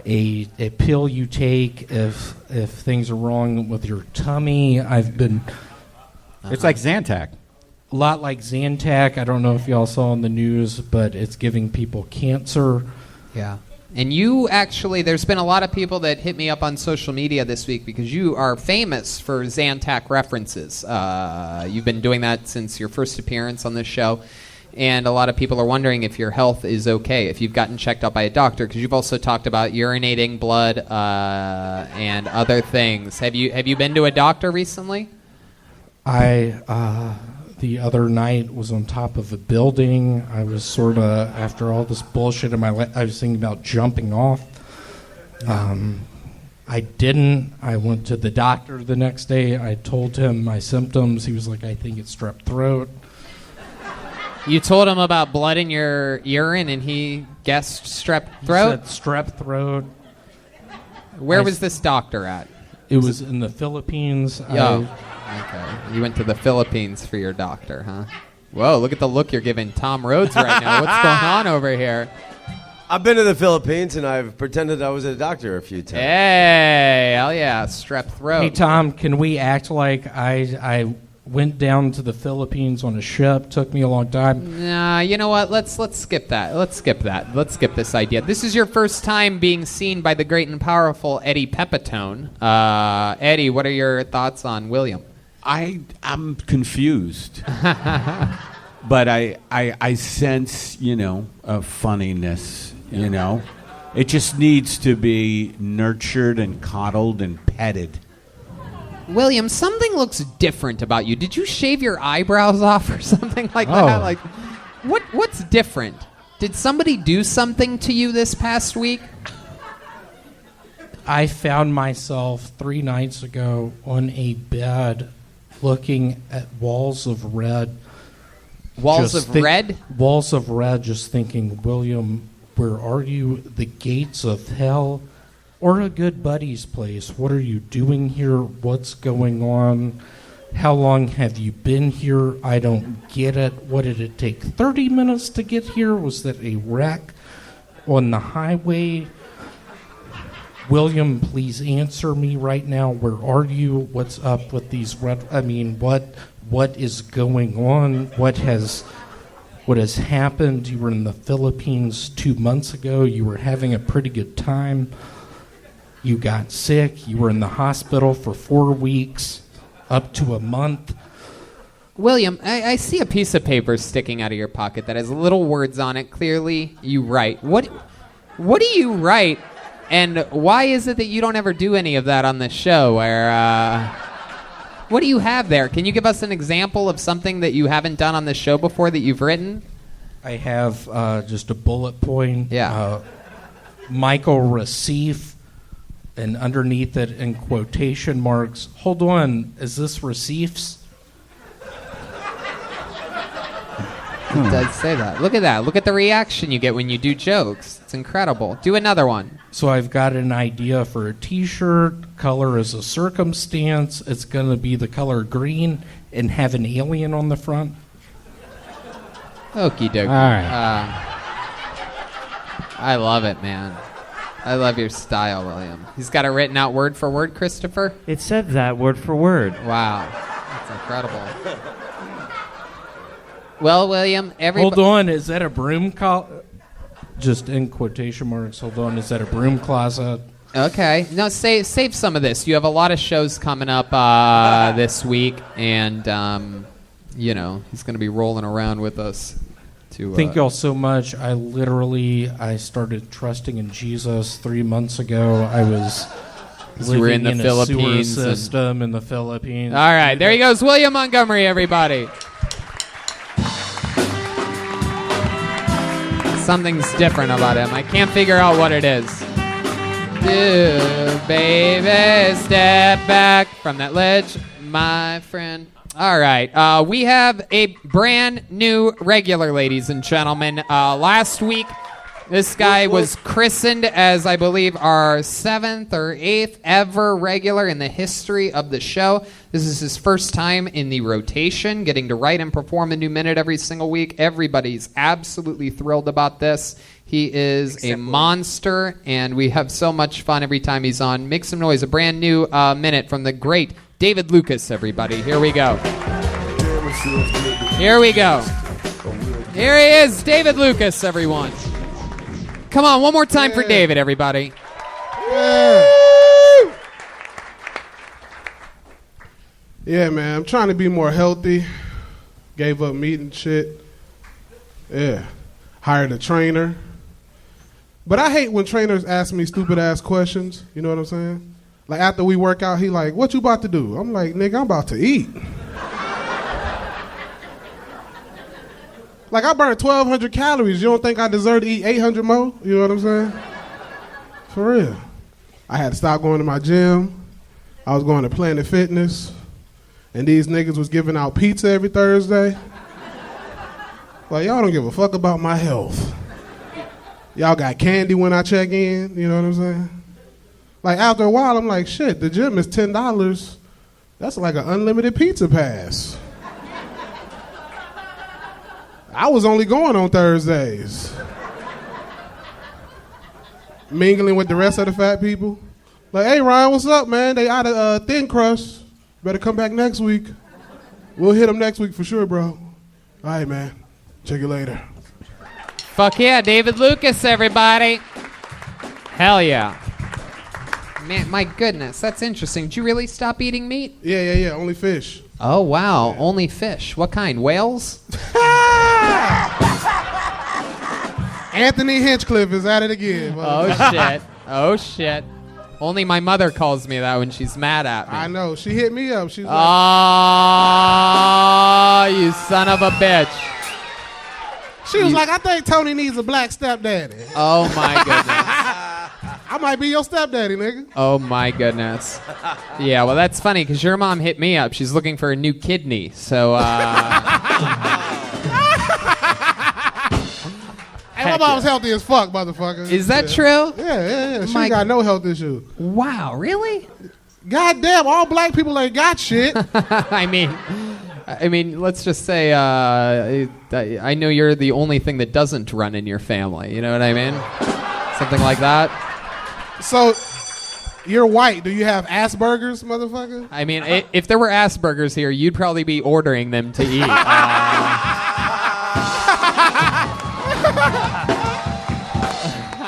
pill you take if things are wrong with your tummy. I've been. It's like Zantac. A lot like Zantac. I don't know if y'all saw on the news, but it's giving people cancer. Yeah. And you actually, there's been a lot of people that hit me up on social media this week because you are famous for Zantac references. You've been doing that since your first appearance on this show. And a lot of people are wondering if your health is okay, if you've gotten checked out by a doctor, because you've also talked about urinating blood and other things. Have you been to a doctor recently? The other night was on top of a building. I was sort of, after all this bullshit in my life, I was thinking about jumping off. I didn't. I went to the doctor the next day. I told him my symptoms. He was like, I think it's strep throat. You told him about blood in your urine, and he guessed strep throat? He said strep throat. Where was this doctor at? It was in the Philippines. Okay. You went to the Philippines for your doctor, huh? Whoa, look at the look you're giving Tom Rhodes right now. What's going on over here? I've been to the Philippines, and I've pretended I was a doctor a few times. Hey, hell yeah, strep throat. Hey, Tom, can we act like I went down to the Philippines on a ship? Took me a long time. Nah, you know what? Let's skip that. Let's skip this idea. This is your first time being seen by the great and powerful Eddie Pepitone. Eddie, what are your thoughts on William? I'm confused. But I sense, a funniness, It just needs to be nurtured and coddled and petted. William, something looks different about you. Did you shave your eyebrows off or something like that? Like, what's different? Did somebody do something to you this past week? I found myself 3 nights ago on a bed looking at walls of red. Walls of red? Walls of red, just thinking, William, where are you? The gates of hell or a good buddy's place? What are you doing here? What's going on? How long have you been here? I don't get it. What did it take? 30 minutes to get here? Was that a wreck on the highway? William, please answer me right now. Where are you? What's up with these red? I mean, what is going on? What has happened? You were in the Philippines 2 months ago. You were having a pretty good time. You got sick. You were in the hospital for 4 weeks, up to a month. William, I see a piece of paper sticking out of your pocket that has little words on it. Clearly, you write. What do you write? And why is it that you don't ever do any of that on the show? What do you have there? Can you give us an example of something that you haven't done on the show before that you've written? I have just a bullet point. Yeah. Michael Recife, and underneath it in quotation marks. Hold on, is this Recife's? It does say that. Look at that. Look at the reaction you get when you do jokes. It's incredible. Do another one. So I've got an idea for a T-shirt. Color is a circumstance. It's going to be the color green and have an alien on the front. Okie dokie. All right. I love it, man. I love your style, William. He's got it written out word for word, Christopher? It said that word for word. Wow. That's incredible. Well, William, Hold on, is that a broom closet? Just in quotation marks, hold on, is that a broom closet? Okay. No, save some of this. You have a lot of shows coming up this week, and, he's going to be rolling around with us. Thank y'all so much. I started trusting in Jesus 3 months ago. I was living in the Philippines, a sewer system in the Philippines. All right, there he goes, William Montgomery, everybody. Something's different about him. I can't figure out what it is. Do, baby, step back from that ledge, my friend. All right. We have a brand new regular, ladies and gentlemen. Last week, this guy was christened as, I believe, our 7th or 8th ever regular in the history of the show. This is his first time in the rotation, getting to write and perform a new minute every single week. Everybody's absolutely thrilled about this. He is a monster, and we have so much fun every time he's on. Make some noise. A brand new minute from the great David Lucas, everybody. Here we go. Here we go. Here he is, David Lucas, everyone. Come on, one more time for David, everybody. Yeah, man, I'm trying to be more healthy. Gave up meat and shit. Yeah. Hired a trainer. But I hate when trainers ask me stupid-ass questions. You know what I'm saying? Like, after we work out, he like, what you about to do? I'm like, nigga, I'm about to eat. Like, I burned 1,200 calories. You don't think I deserve to eat 800 more? You know what I'm saying? For real. I had to stop going to my gym. I was going to Planet Fitness. And these niggas was giving out pizza every Thursday. Like, y'all don't give a fuck about my health. Y'all got candy when I check in. You know what I'm saying? Like, after a while, I'm like, shit, the gym is $10. That's like an unlimited pizza pass. I was only going on Thursdays. Mingling with the rest of the fat people. Like, hey, Ryan, what's up, man? They out of Thin Crust. Better come back next week. We'll hit them next week for sure, bro. All right, man. Check you later. Fuck yeah, David Lucas, everybody. Hell yeah. Man, my goodness, that's interesting. Did you really stop eating meat? Yeah. Only fish. Oh, wow. Yeah. Only fish. What kind? Whales? Anthony Hinchcliffe is at it again. Oh, shit. Only my mother calls me that when she's mad at me. I know. She hit me up. She's like, oh, you son of a bitch. She was like, I think Tony needs a black stepdaddy. Oh, my goodness. I might be your stepdaddy, nigga. Oh my goodness. Yeah, well that's funny because your mom hit me up. She's looking for a new kidney. So Hey, my mom's healthy as fuck, motherfucker. Is that true? Yeah. She ain't got no health issue. Wow, really? Goddamn, all black people ain't got shit. I mean, let's just say I know you're the only thing that doesn't run in your family. You know what I mean? Something like that. So, you're white. Do you have Asperger's, motherfucker? I mean, if there were Asperger's here, you'd probably be ordering them to eat.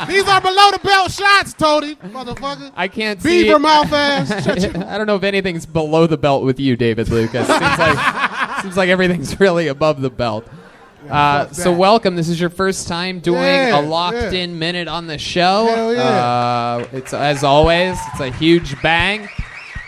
These are below the belt shots, Tony, motherfucker. I can't see. Beaver mouth ass. I don't know if anything's below the belt with you, David Lucas. Seems like everything's really above the belt. So welcome. This is your first time doing a locked-in minute on the show. Hell yeah. It's as always, it's a huge bang.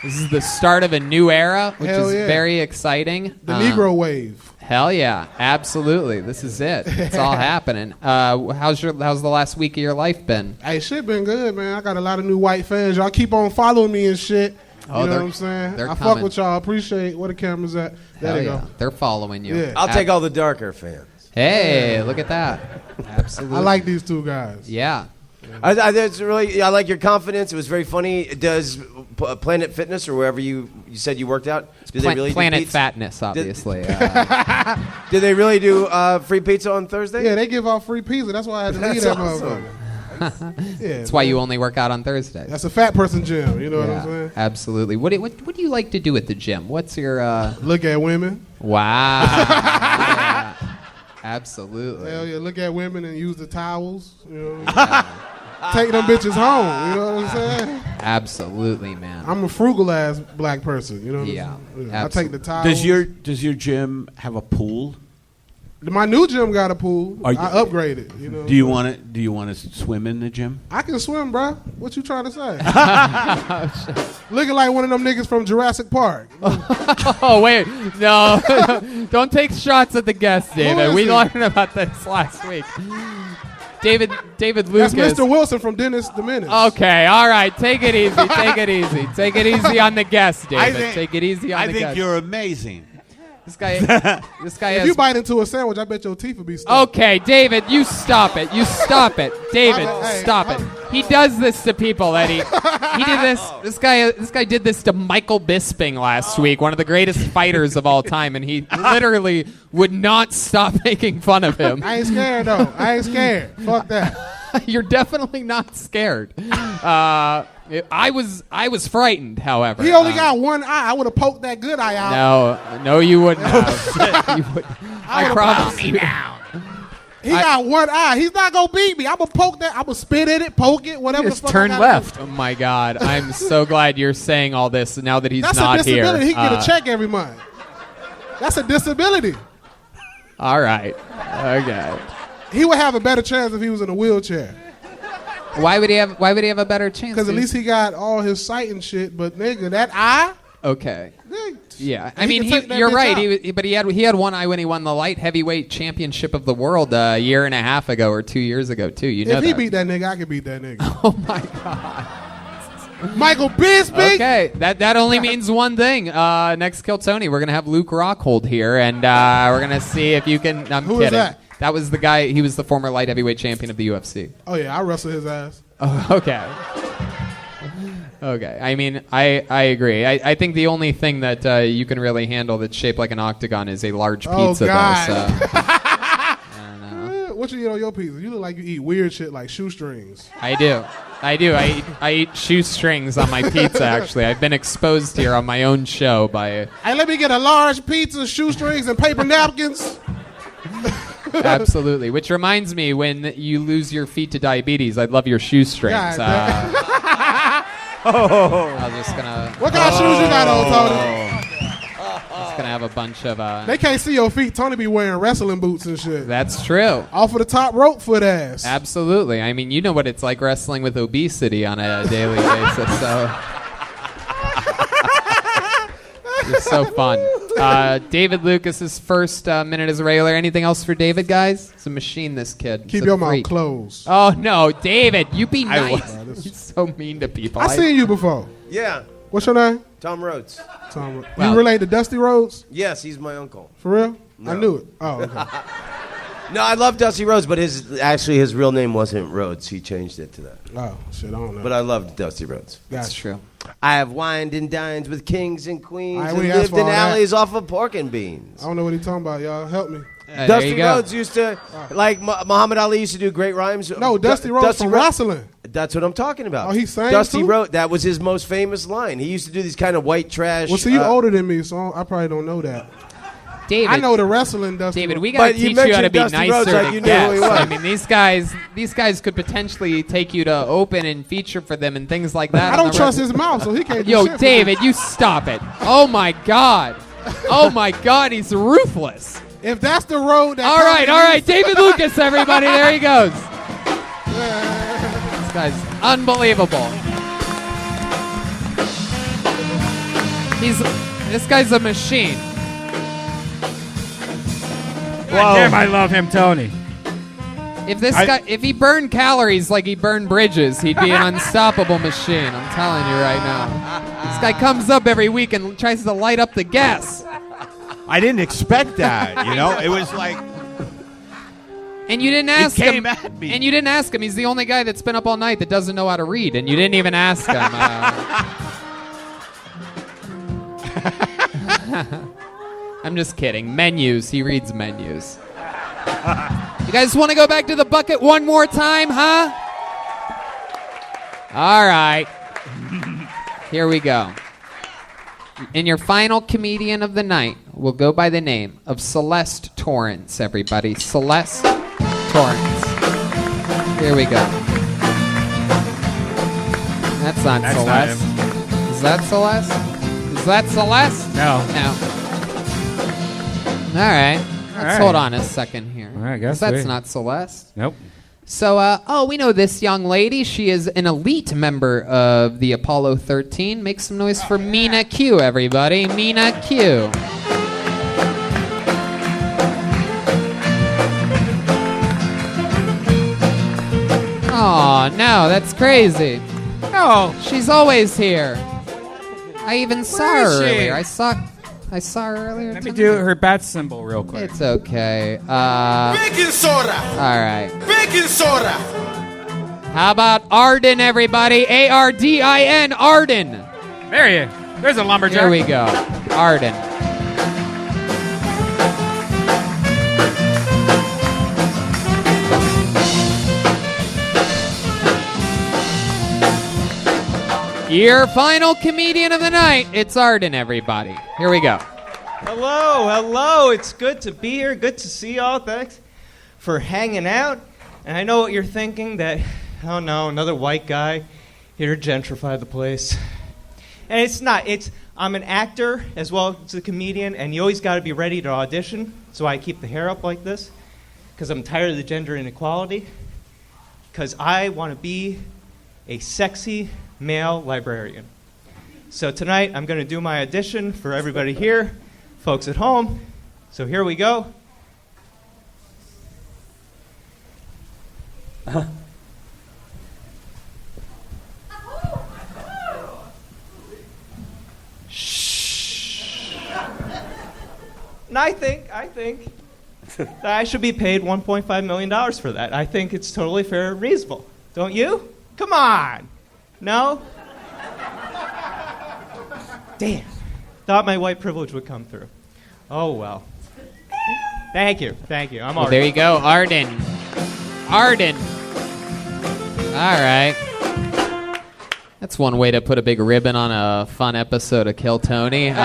This is the start of a new era, which is very exciting. The Negro wave. Hell yeah, absolutely. This is it. It's all how's the last week of your life been? Hey, shit been good, man. I got a lot of new white fans. Y'all keep on following me and shit. Oh, you know what I'm saying? They're I coming. fuck with y'all. Appreciate where the camera's at. There they go. They're following you. Yeah. I'll take all the darker fans. Hey, look at that. Absolutely. I like these two guys. Yeah. I like your confidence. It was very funny. Does Planet Fitness or wherever you said you worked out? Do they really Planet do pizza? Fatness, obviously. Do they really do free pizza on Thursday? Yeah, they give out free pizza. That's why I had to leave that awesome. motherfucker. That's why you only work out on Thursdays. That's a fat person gym. You know what I'm saying? Absolutely. What do you like to do at the gym? What's your look at women? Wow. Yeah. Absolutely. Hell yeah, look at women and use the towels. You know what I'm saying? Take them bitches home. You know what I'm saying? Absolutely, man. I'm a frugal ass black person. You know what I'm saying? I take the towels. Does your gym have a pool? My new gym got a pool. I upgraded. You know. Do you want to swim in the gym? I can swim, bro. What you trying to say? Looking like one of them niggas from Jurassic Park. Oh wait, no! Don't take shots at the guest, David. We learned about this last week. David Lucas. That's Mr. Wilson from Dennis the Menace. Okay, all right. Take it easy. Take it easy. Take it easy on the guest, David. Take it easy on the guest. I think you're amazing. This guy If has... you bite into a sandwich, I bet your teeth will be stuck. Okay, David, you stop it. You stop it. David, stop it. He does this to people, Eddie. He did this. This guy did this to Michael Bisping last week, one of the greatest fighters of all time, and he literally would not stop making fun of him. I ain't scared though. I ain't scared. Fuck that. You're definitely not scared. I was frightened, however. He only got one eye. I would have poked that good eye out. No, you wouldn't have. I promise you. He got one eye. He's not gonna beat me. I'm gonna poke that. I'm gonna spit in it, poke it, whatever. Just the fuck turn I gotta left. do. Oh my God! I'm so glad you're saying all this now that he's That's not a disability. here. He can get a check every month. That's a disability. All right. Okay. He would have a better chance if he was in a wheelchair. Why would he have a better chance? Because at least he got all his sight and shit. But nigga, that eye. Okay. Yeah, I He mean, can take that you're bitch right. out. But he had one eye when he won the light heavyweight championship of the world a year and a half ago or 2 years ago too. You know If he that. beat that nigga, I could beat that nigga. Oh my God. Michael Bisping. Okay, that only means one thing. Next Kill Tony, we're gonna have Luke Rockhold here, and we're gonna see if you can. I'm Who kidding. is that? That was the guy. He was the former light heavyweight champion of the UFC. Oh yeah, I wrestle his ass. Oh, okay. Okay. I mean, I agree. I think the only thing that you can really handle that's shaped like an octagon is a large pizza. God. Though, so. What you eat on your pizza? You look like you eat weird shit like shoestrings. I do. I eat shoestrings on my pizza, actually. I've been exposed here on my own show by... Hey, let me get a large pizza, shoestrings, and paper napkins. Absolutely. Which reminds me, when you lose your feet to diabetes, I'd love your shoestrings. I was just gonna... What kind of shoes you got on, Tony? Just gonna have a bunch of... They can't see your feet. Tony be wearing wrestling boots and shit. That's true. Off of the top rope foot ass. Absolutely. I mean, you know what it's like wrestling with obesity on a daily basis, so... It's so fun. David Lucas's first minute as a regular. Anything else for David, guys? It's a machine, this kid. Keep your mouth closed. Oh, no. David, you be nice. You're so mean to people. I seen you before. Yeah. What's your name? Tom Rhodes. Tom. Wow. You relate to Dusty Rhodes? Yes, he's my uncle. For real? No. I knew it. Oh, okay. No, I love Dusty Rhodes, but his real name wasn't Rhodes. He changed it to that. Oh, shit, I don't know. But I loved Dusty Rhodes. That's true. I have wined and dined with kings and queens I and ain't asked lived for in all that. alleys off of pork and beans. I don't know what he's talking about, y'all. Help me. Dusty Rhodes used to, like Muhammad Ali used to do great rhymes. No, Dusty Rhodes from wrestling. That's what I'm talking about. Oh, he sang Dusty too? Rhodes, that was his most famous line. He used to do these kind of white trash. Well, see, you older than me, so I probably don't know that. David, I know the wrestling Dusty David, Rhodes. we gotta teach you how to be nicer Rhodes like to you knew who he guests. was. I mean, these guys could potentially take you to open and feature for them and things like that. I don't trust his mouth, so he can't do Yo, shit for David, me. you stop it. Oh, my God. Oh, my God, he's ruthless. If that's the road that... All right. David Lucas, everybody. There he goes. This guy's unbelievable. This guy's a machine. God damn, I love him, Tony. If he burned calories like he burned bridges, he'd be an unstoppable machine. I'm telling you right now. This guy comes up every week and tries to light up the gas. I didn't expect that. You know, it was like. And you didn't ask him. Came at me. And you didn't ask him. He's the only guy that's been up all night that doesn't know how to read, and you didn't even ask him. I'm just kidding. Menus. He reads menus. You guys want to go back to the bucket one more time, huh? All right. Here we go. And your final comedian of the night will go by the name of Celeste Torrance, everybody. Celeste Torrance. Here we go. That's not Celeste. Is that Celeste? Is that Celeste? No. No. All right. Let's right. hold on a second here. All right, I guess that's we- not Celeste. Nope. So, we know this young lady. She is an elite member of the Apollo 13. Make some noise for Mina Q, everybody. Mina Q. Oh, no, that's crazy. No, she's always here. I even saw Where her is she? earlier. I saw her earlier. Let me do her bat symbol real quick. It's okay. Baking soda. All right. Baking soda. How about Arden, everybody? Ardin, Arden. There's a lumberjack. Here we go. Arden. Your final comedian of the night. It's Arden, everybody. Here we go. Hello. It's good to be here. Good to see y'all. Thanks for hanging out. And I know what you're thinking, that, oh no, another white guy here to gentrify the place. And it's not. I'm an actor as well as a comedian, and you always got to be ready to audition. So I keep the hair up like this, because I'm tired of the gender inequality, because I want to be a sexy male librarian. So tonight I'm going to do my audition for everybody here, folks at home. So here we go. Shh. And I think that I should be paid $1.5 million for that. I think it's totally fair and reasonable. Don't you? Come on. No? Damn. Thought my white privilege would come through. Oh, well. Thank you. I'm Well, Arden. there you go. Arden. All right. That's one way to put a big ribbon on a fun episode of Kill Tony. This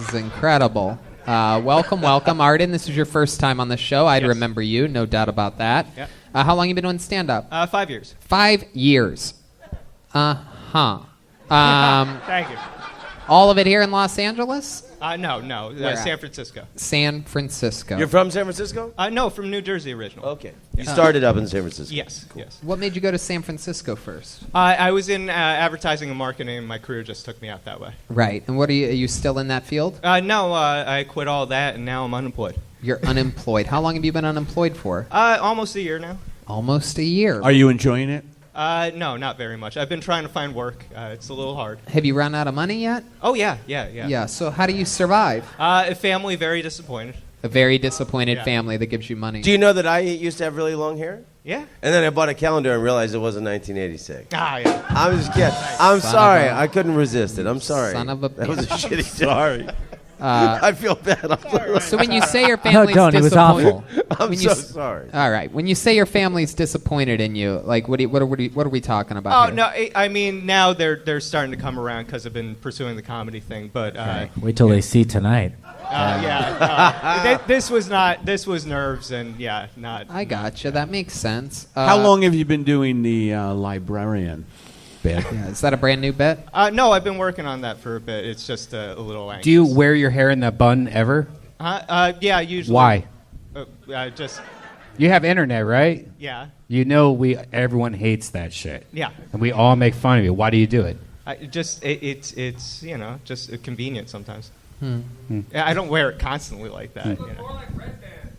is incredible. Welcome, Arden. This is your first time on the show. I'd remember you, no doubt about that. Yep. How long you been doing stand-up? 5 years. 5 years. Thank you. All of it here in Los Angeles? No. Where at? San Francisco. San Francisco. You're from San Francisco? No, from New Jersey originally. Okay. You started up in San Francisco. Yes, yes. What made you go to San Francisco first? I was in advertising and marketing, and my career just took me out that way. Right. And what are you still in that field? No, I quit all that, and now I'm unemployed. You're unemployed. How long have you been unemployed for? Almost a year now. Almost a year. Are you enjoying it? No, not very much. I've been trying to find work. It's a little hard. Have you run out of money yet? Oh, yeah. Yeah, so how do you survive? A family very disappointed. A very disappointed Yeah. family that gives you money. Do you know that I used to have really long hair? Yeah. And then I bought a calendar and realized it wasn't 1986. Yeah. I'm just kidding. I'm sorry. I couldn't resist it. I'm sorry. Son of a That was a bitch. shitty sorry. I feel bad. So when you say your family's don't. It was awful. I'm so sorry. All right. When you say your family's disappointed in you, like what are we talking about? Oh here? no! I mean, now they're starting to come around because I've been pursuing the comedy thing. But Wait till they see tonight. this was nerves and not. I gotcha. That makes sense. How long have you been doing the librarian bit? Yeah, is that a brand new bit? No, I've been working on that for a bit. It's just a little anxious. Do you wear your hair in that bun ever? Yeah, usually. Why? Just. You have internet, right? Yeah. You know everyone hates that shit. Yeah. And we all make fun of you. Why do you do it? It's just convenient sometimes. Hmm. I don't wear it constantly like that.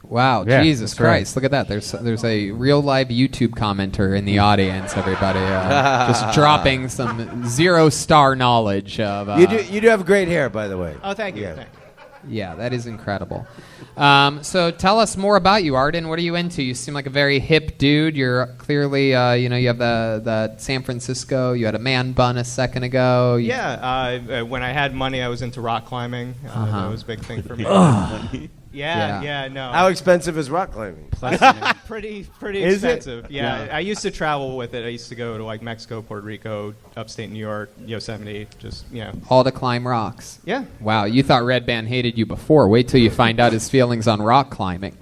Wow, Yeah, Jesus that's right. Christ! Look at that. There's a real live YouTube commenter in the audience. Everybody, just dropping some 0-star knowledge of. You do have great hair, by the way. Oh, thank you. Yeah. Thank you. Yeah, that is incredible. So tell us more about you, Arden. What are you into? You seem like a very hip dude. You're clearly, you have the San Francisco. You had a man bun a second ago. When I had money, I was into rock climbing. That was a big thing for me. No. How expensive is rock climbing? Pretty Is it? expensive. Yeah, I used to travel with it. I used to go to like Mexico, Puerto Rico, upstate New York, Yosemite. All to climb rocks. Yeah. Wow, you thought Redban hated you before. Wait till you find out his feelings on rock climbing.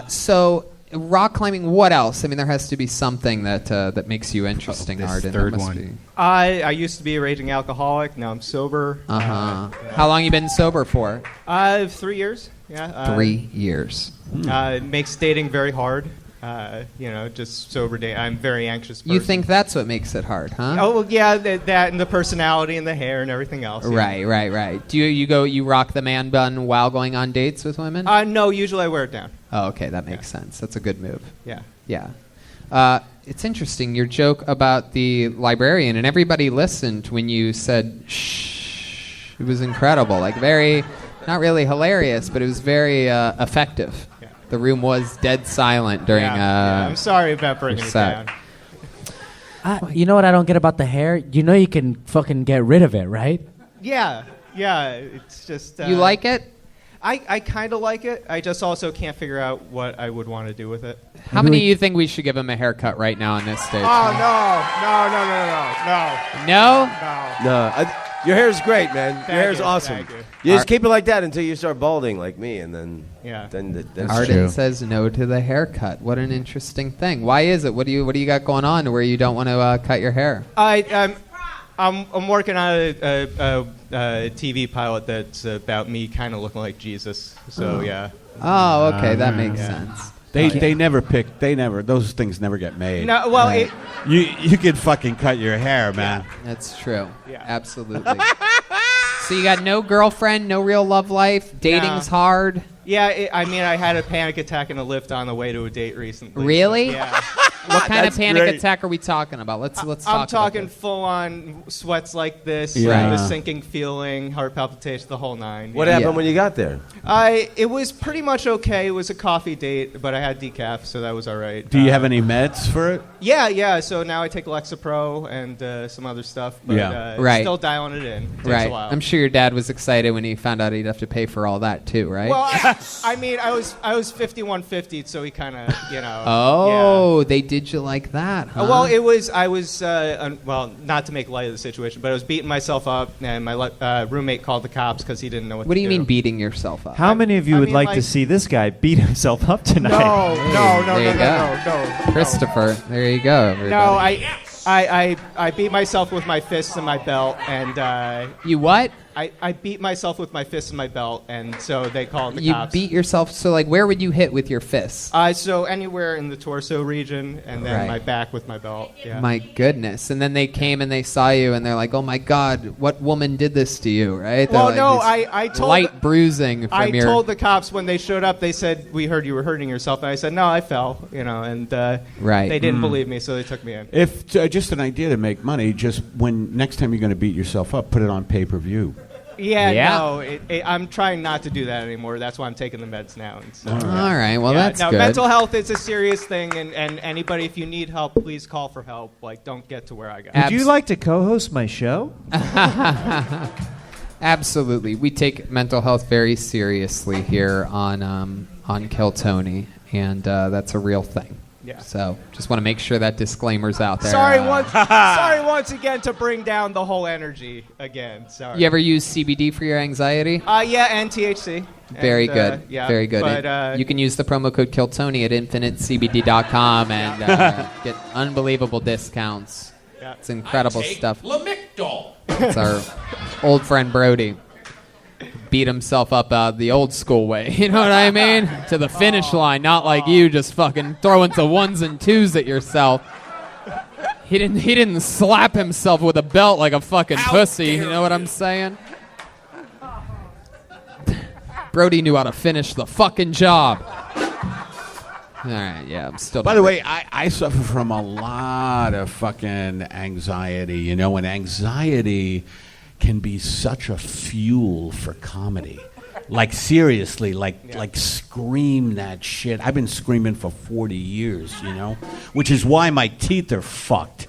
So, rock climbing. What else? I mean, there has to be something that makes you interesting, Arden. third There must one. be. I used to be a raging alcoholic. Now I'm sober. How long you been sober for? 3 years. Yeah. 3 years. It makes dating very hard. Just sober dating. I'm a very anxious person. You think that's what makes it hard, huh? Oh well, yeah, that and the personality and the hair and everything else. yeah. Right. Do you rock the man bun while going on dates with women? No, usually I wear it down. Oh, okay, that makes sense. That's a good move. Yeah. It's interesting, your joke about the librarian, and everybody listened when you said shh. It was incredible. Like very, not really hilarious, but it was very effective. Yeah. The room was dead silent during I'm sorry about bringing it set. down. You know what I don't get about the hair? You know you can fucking get rid of it, right? Yeah. It's just. You like it? I kind of like it. I just also can't figure out what I would want to do with it. How many of you think we should give him a haircut right now on this stage? Oh, no. No, your hair's great, man. Your hair's you, awesome. thank you. You just keep it like that until you start balding like me, and then that's Arden true. says no to the haircut. What an interesting thing. Why is it? What do you got going on where you don't want to cut your hair? I'm working on a TV pilot that's about me kind of looking like Jesus. So yeah. Oh, okay, that makes sense. They never pick. Those things never get made. No, well, Right. You could fucking cut your hair, man. That's true. Yeah. Absolutely. So you got no girlfriend, no real love life. Dating's hard. Yeah, I had a panic attack in a lift on the way to a date recently. Really? Yeah. What kind of That's panic great. attack are we talking about? Let's talk. I'm about talking this. full on sweats like this, Yeah. the sinking feeling, heart palpitations, the whole nine. What yeah. happened when you got there? It was pretty much okay. It was a coffee date, but I had decaf, so that was all right. Do you have any meds for it? Yeah. So now I take Lexapro and some other stuff, but Right. still dialing it in. Takes Right. a while. I'm sure your dad was excited when he found out he'd have to pay for all that too, right? Well, I was 5150, so he kind of, Oh, they did you like that, huh? Well, I was not to make light of the situation, but I was beating myself up, and my roommate called the cops because he didn't know what What to do you mean beating yourself up? How many of you would mean, like to like- see this guy beat himself up tonight? No. Christopher, there you go, everybody. No, I beat myself with my fists and my belt, and You what? I beat myself with my fist in my belt, and so they called the You cops. beat yourself. So, like, where would you hit with your fists? So anywhere in the torso region, and then Right. my back with my belt. Yeah. My goodness. And then they came and they saw you, and they're like, oh, my God, what woman did this to you, right? They're Well, like, no, these I told light bruising from I your... told the cops when they showed up. They said, "We heard you were hurting yourself," and I said, "No, I fell." And Right. they didn't believe me, so they took me in. If just an idea to make money, just when next time you're going to beat yourself up, put it on pay-per-view. Yeah. No, I'm trying not to do that anymore. That's why I'm taking the meds now. And so, All right, well, that's no, good. mental health is a serious thing, and anybody, if you need help, please call for help. Like, don't get to where I got. Would you like to co-host my show? Absolutely. We take mental health very seriously here on Kill Tony, and that's a real thing. Yeah. So just want to make sure that disclaimer's out there. Sorry once again to bring down the whole energy again. Sorry. You ever use CBD for your anxiety? Yeah, and THC. Very good. Yeah, Very good. But, You can use the promo code KillTony at infinitecbd.com and get unbelievable discounts. Yeah. It's incredible stuff. Lamictal. It's our old friend Brody. Beat himself up the old school way. You know what I mean? To the finish line, not like you just fucking throwing to ones and twos at yourself. He didn't slap himself with a belt like a fucking pussy. You know what I'm saying? Brody knew how to finish the fucking job. All right, yeah, I'm still. By the way, I suffer from a lot of fucking anxiety, and anxiety can be such a fuel for comedy. Like, seriously, like scream that shit. I've been screaming for 40 years, which is why my teeth are fucked.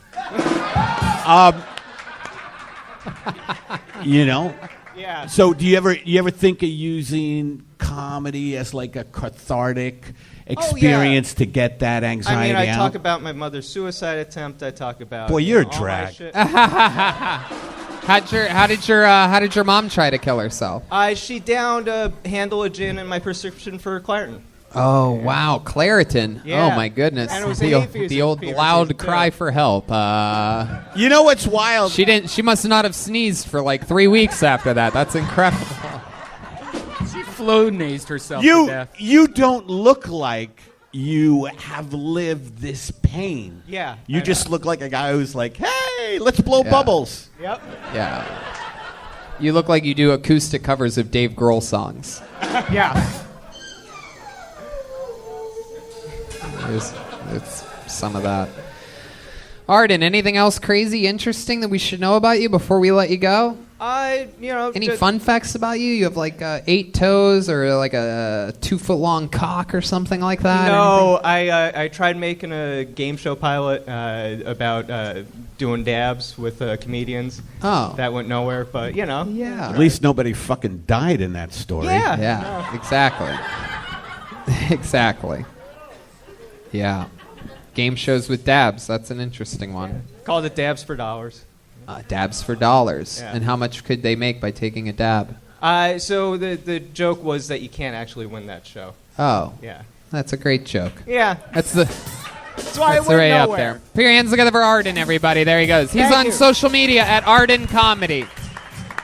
Yeah. So do you ever think of using comedy as like a cathartic experience to get that anxiety I out? talk about my mother's suicide attempt. I talk about Boy, you're a all my drag. shit. How did your mom try to kill herself? She downed a handle of gin in my prescription for Claritin. Oh wow, Claritin! Yeah. Oh my goodness, And it was a hay the old fever loud season, too. cry for help. You know what's wild? She must not have sneezed for like 3 weeks after that. That's incredible. She flow-nazed herself to death. You don't look like you have lived this pain. Yeah. You just look like a guy who's like, hey, let's blow bubbles. Yep. Yeah. You look like you do acoustic covers of Dave Grohl songs. Yeah. It's some of that. Arden, anything else crazy, interesting that we should know about you before we let you go? Any fun facts about you? You have like 8 toes or like a 2-foot-long cock or something like that? No, I tried making a game show pilot about doing dabs with comedians. Oh. That went nowhere, but Yeah. At least nobody fucking died in that story. Yeah. Yeah, exactly. Exactly. Yeah. Game shows with dabs. That's an interesting one. Called it Dabs for Dollars. Dabs for dollars. Yeah. And how much could they make by taking a dab? So the joke was that you can't actually win that show. Oh. Yeah. That's a great joke. Yeah. That's why it That's went right up nowhere. there. Put your hands together for Arden, everybody. There he goes. He's Thank on you. social media at Arden Comedy.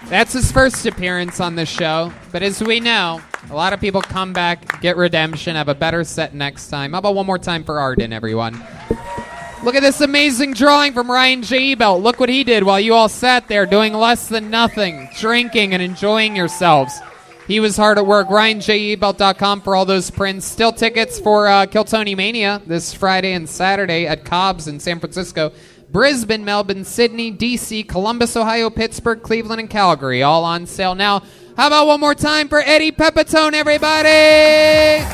That's his first appearance on the show. But as we know, a lot of people come back, get redemption, have a better set next time. How about one more time for Arden, everyone? Look at this amazing drawing from Ryan J. Ebelt. Look what he did while you all sat there doing less than nothing, drinking and enjoying yourselves. He was hard at work. RyanJEbelt.com for all those prints. Still tickets for Kill Tony Mania this Friday and Saturday at Cobb's in San Francisco. Brisbane, Melbourne, Sydney, D.C., Columbus, Ohio, Pittsburgh, Cleveland, and Calgary. All on sale now. How about one more time for Eddie Pepitone, everybody?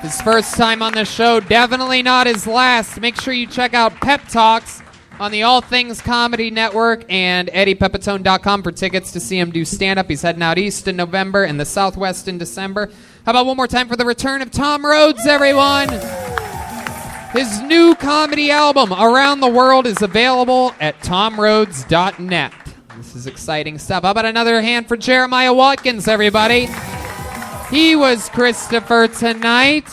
His first time on the show, definitely not his last. Make sure you check out Pep Talks on the All Things Comedy Network and EddiePepitone.com for tickets to see him do stand-up. He's heading out east in November and the Southwest in December. How about one more time for the return of Tom Rhodes, everyone? His new comedy album, Around the World, is available at tomrhodes.net. This is exciting stuff. How about another hand for Jeremiah Watkins, everybody? He was Christopher tonight,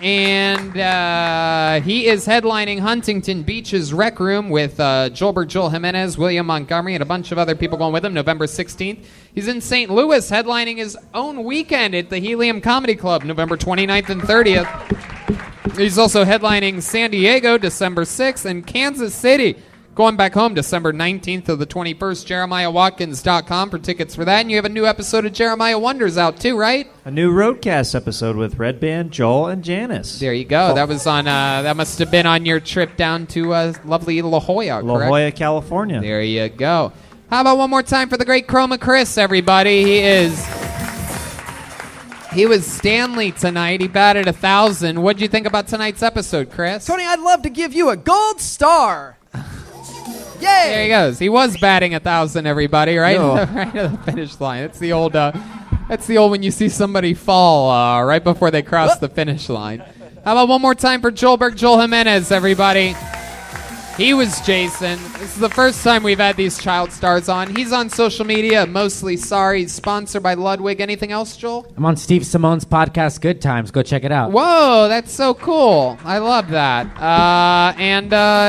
And he is headlining Huntington Beach's Rec Room with Joel Jimenez, William Montgomery, and a bunch of other people going with him, November 16th. He's in St. Louis headlining his own weekend at the Helium Comedy Club, November 29th and 30th. He's also headlining San Diego, December 6th, and Kansas City, going back home December 19th to the 21st. JeremiahWatkins.com for tickets for that. And you have a new episode of Jeremiah Wonders out too, right? A new Roadcast episode with Redban, Joel, and Janice. There you go. That was on. That must have been on your trip down to lovely La Jolla, correct? La Jolla, California. There you go. How about one more time for the great Chroma Chris, everybody? He was Stanley tonight. He batted 1,000. What'd you think about tonight's episode, Chris? Tony, I'd love to give you a gold star. Yay! There he goes. He was batting 1,000, everybody, right? No. Right at the finish line. That's the old when you see somebody fall right before they cross the finish line. How about one more time for Joel Jimenez, everybody? He was Jason. This is the first time we've had these child stars on. He's on social media, Mostly Sorry. He's sponsored by Ludwig. Anything else, Joel? I'm on Steve Simone's podcast, Good Times. Go check it out. Whoa, that's so cool. I love that.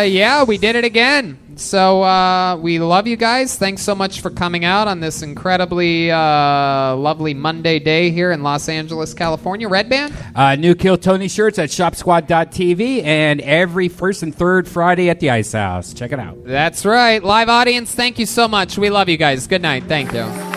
Yeah, we did it again. So we love you guys. Thanks so much for coming out on this incredibly lovely Monday day here in Los Angeles, California. Redban? New Kill Tony shirts at shopsquad.tv and every first and third Friday at the Ice House. Check it out. That's right. Live audience, thank you so much. We love you guys. Good night. Thank you.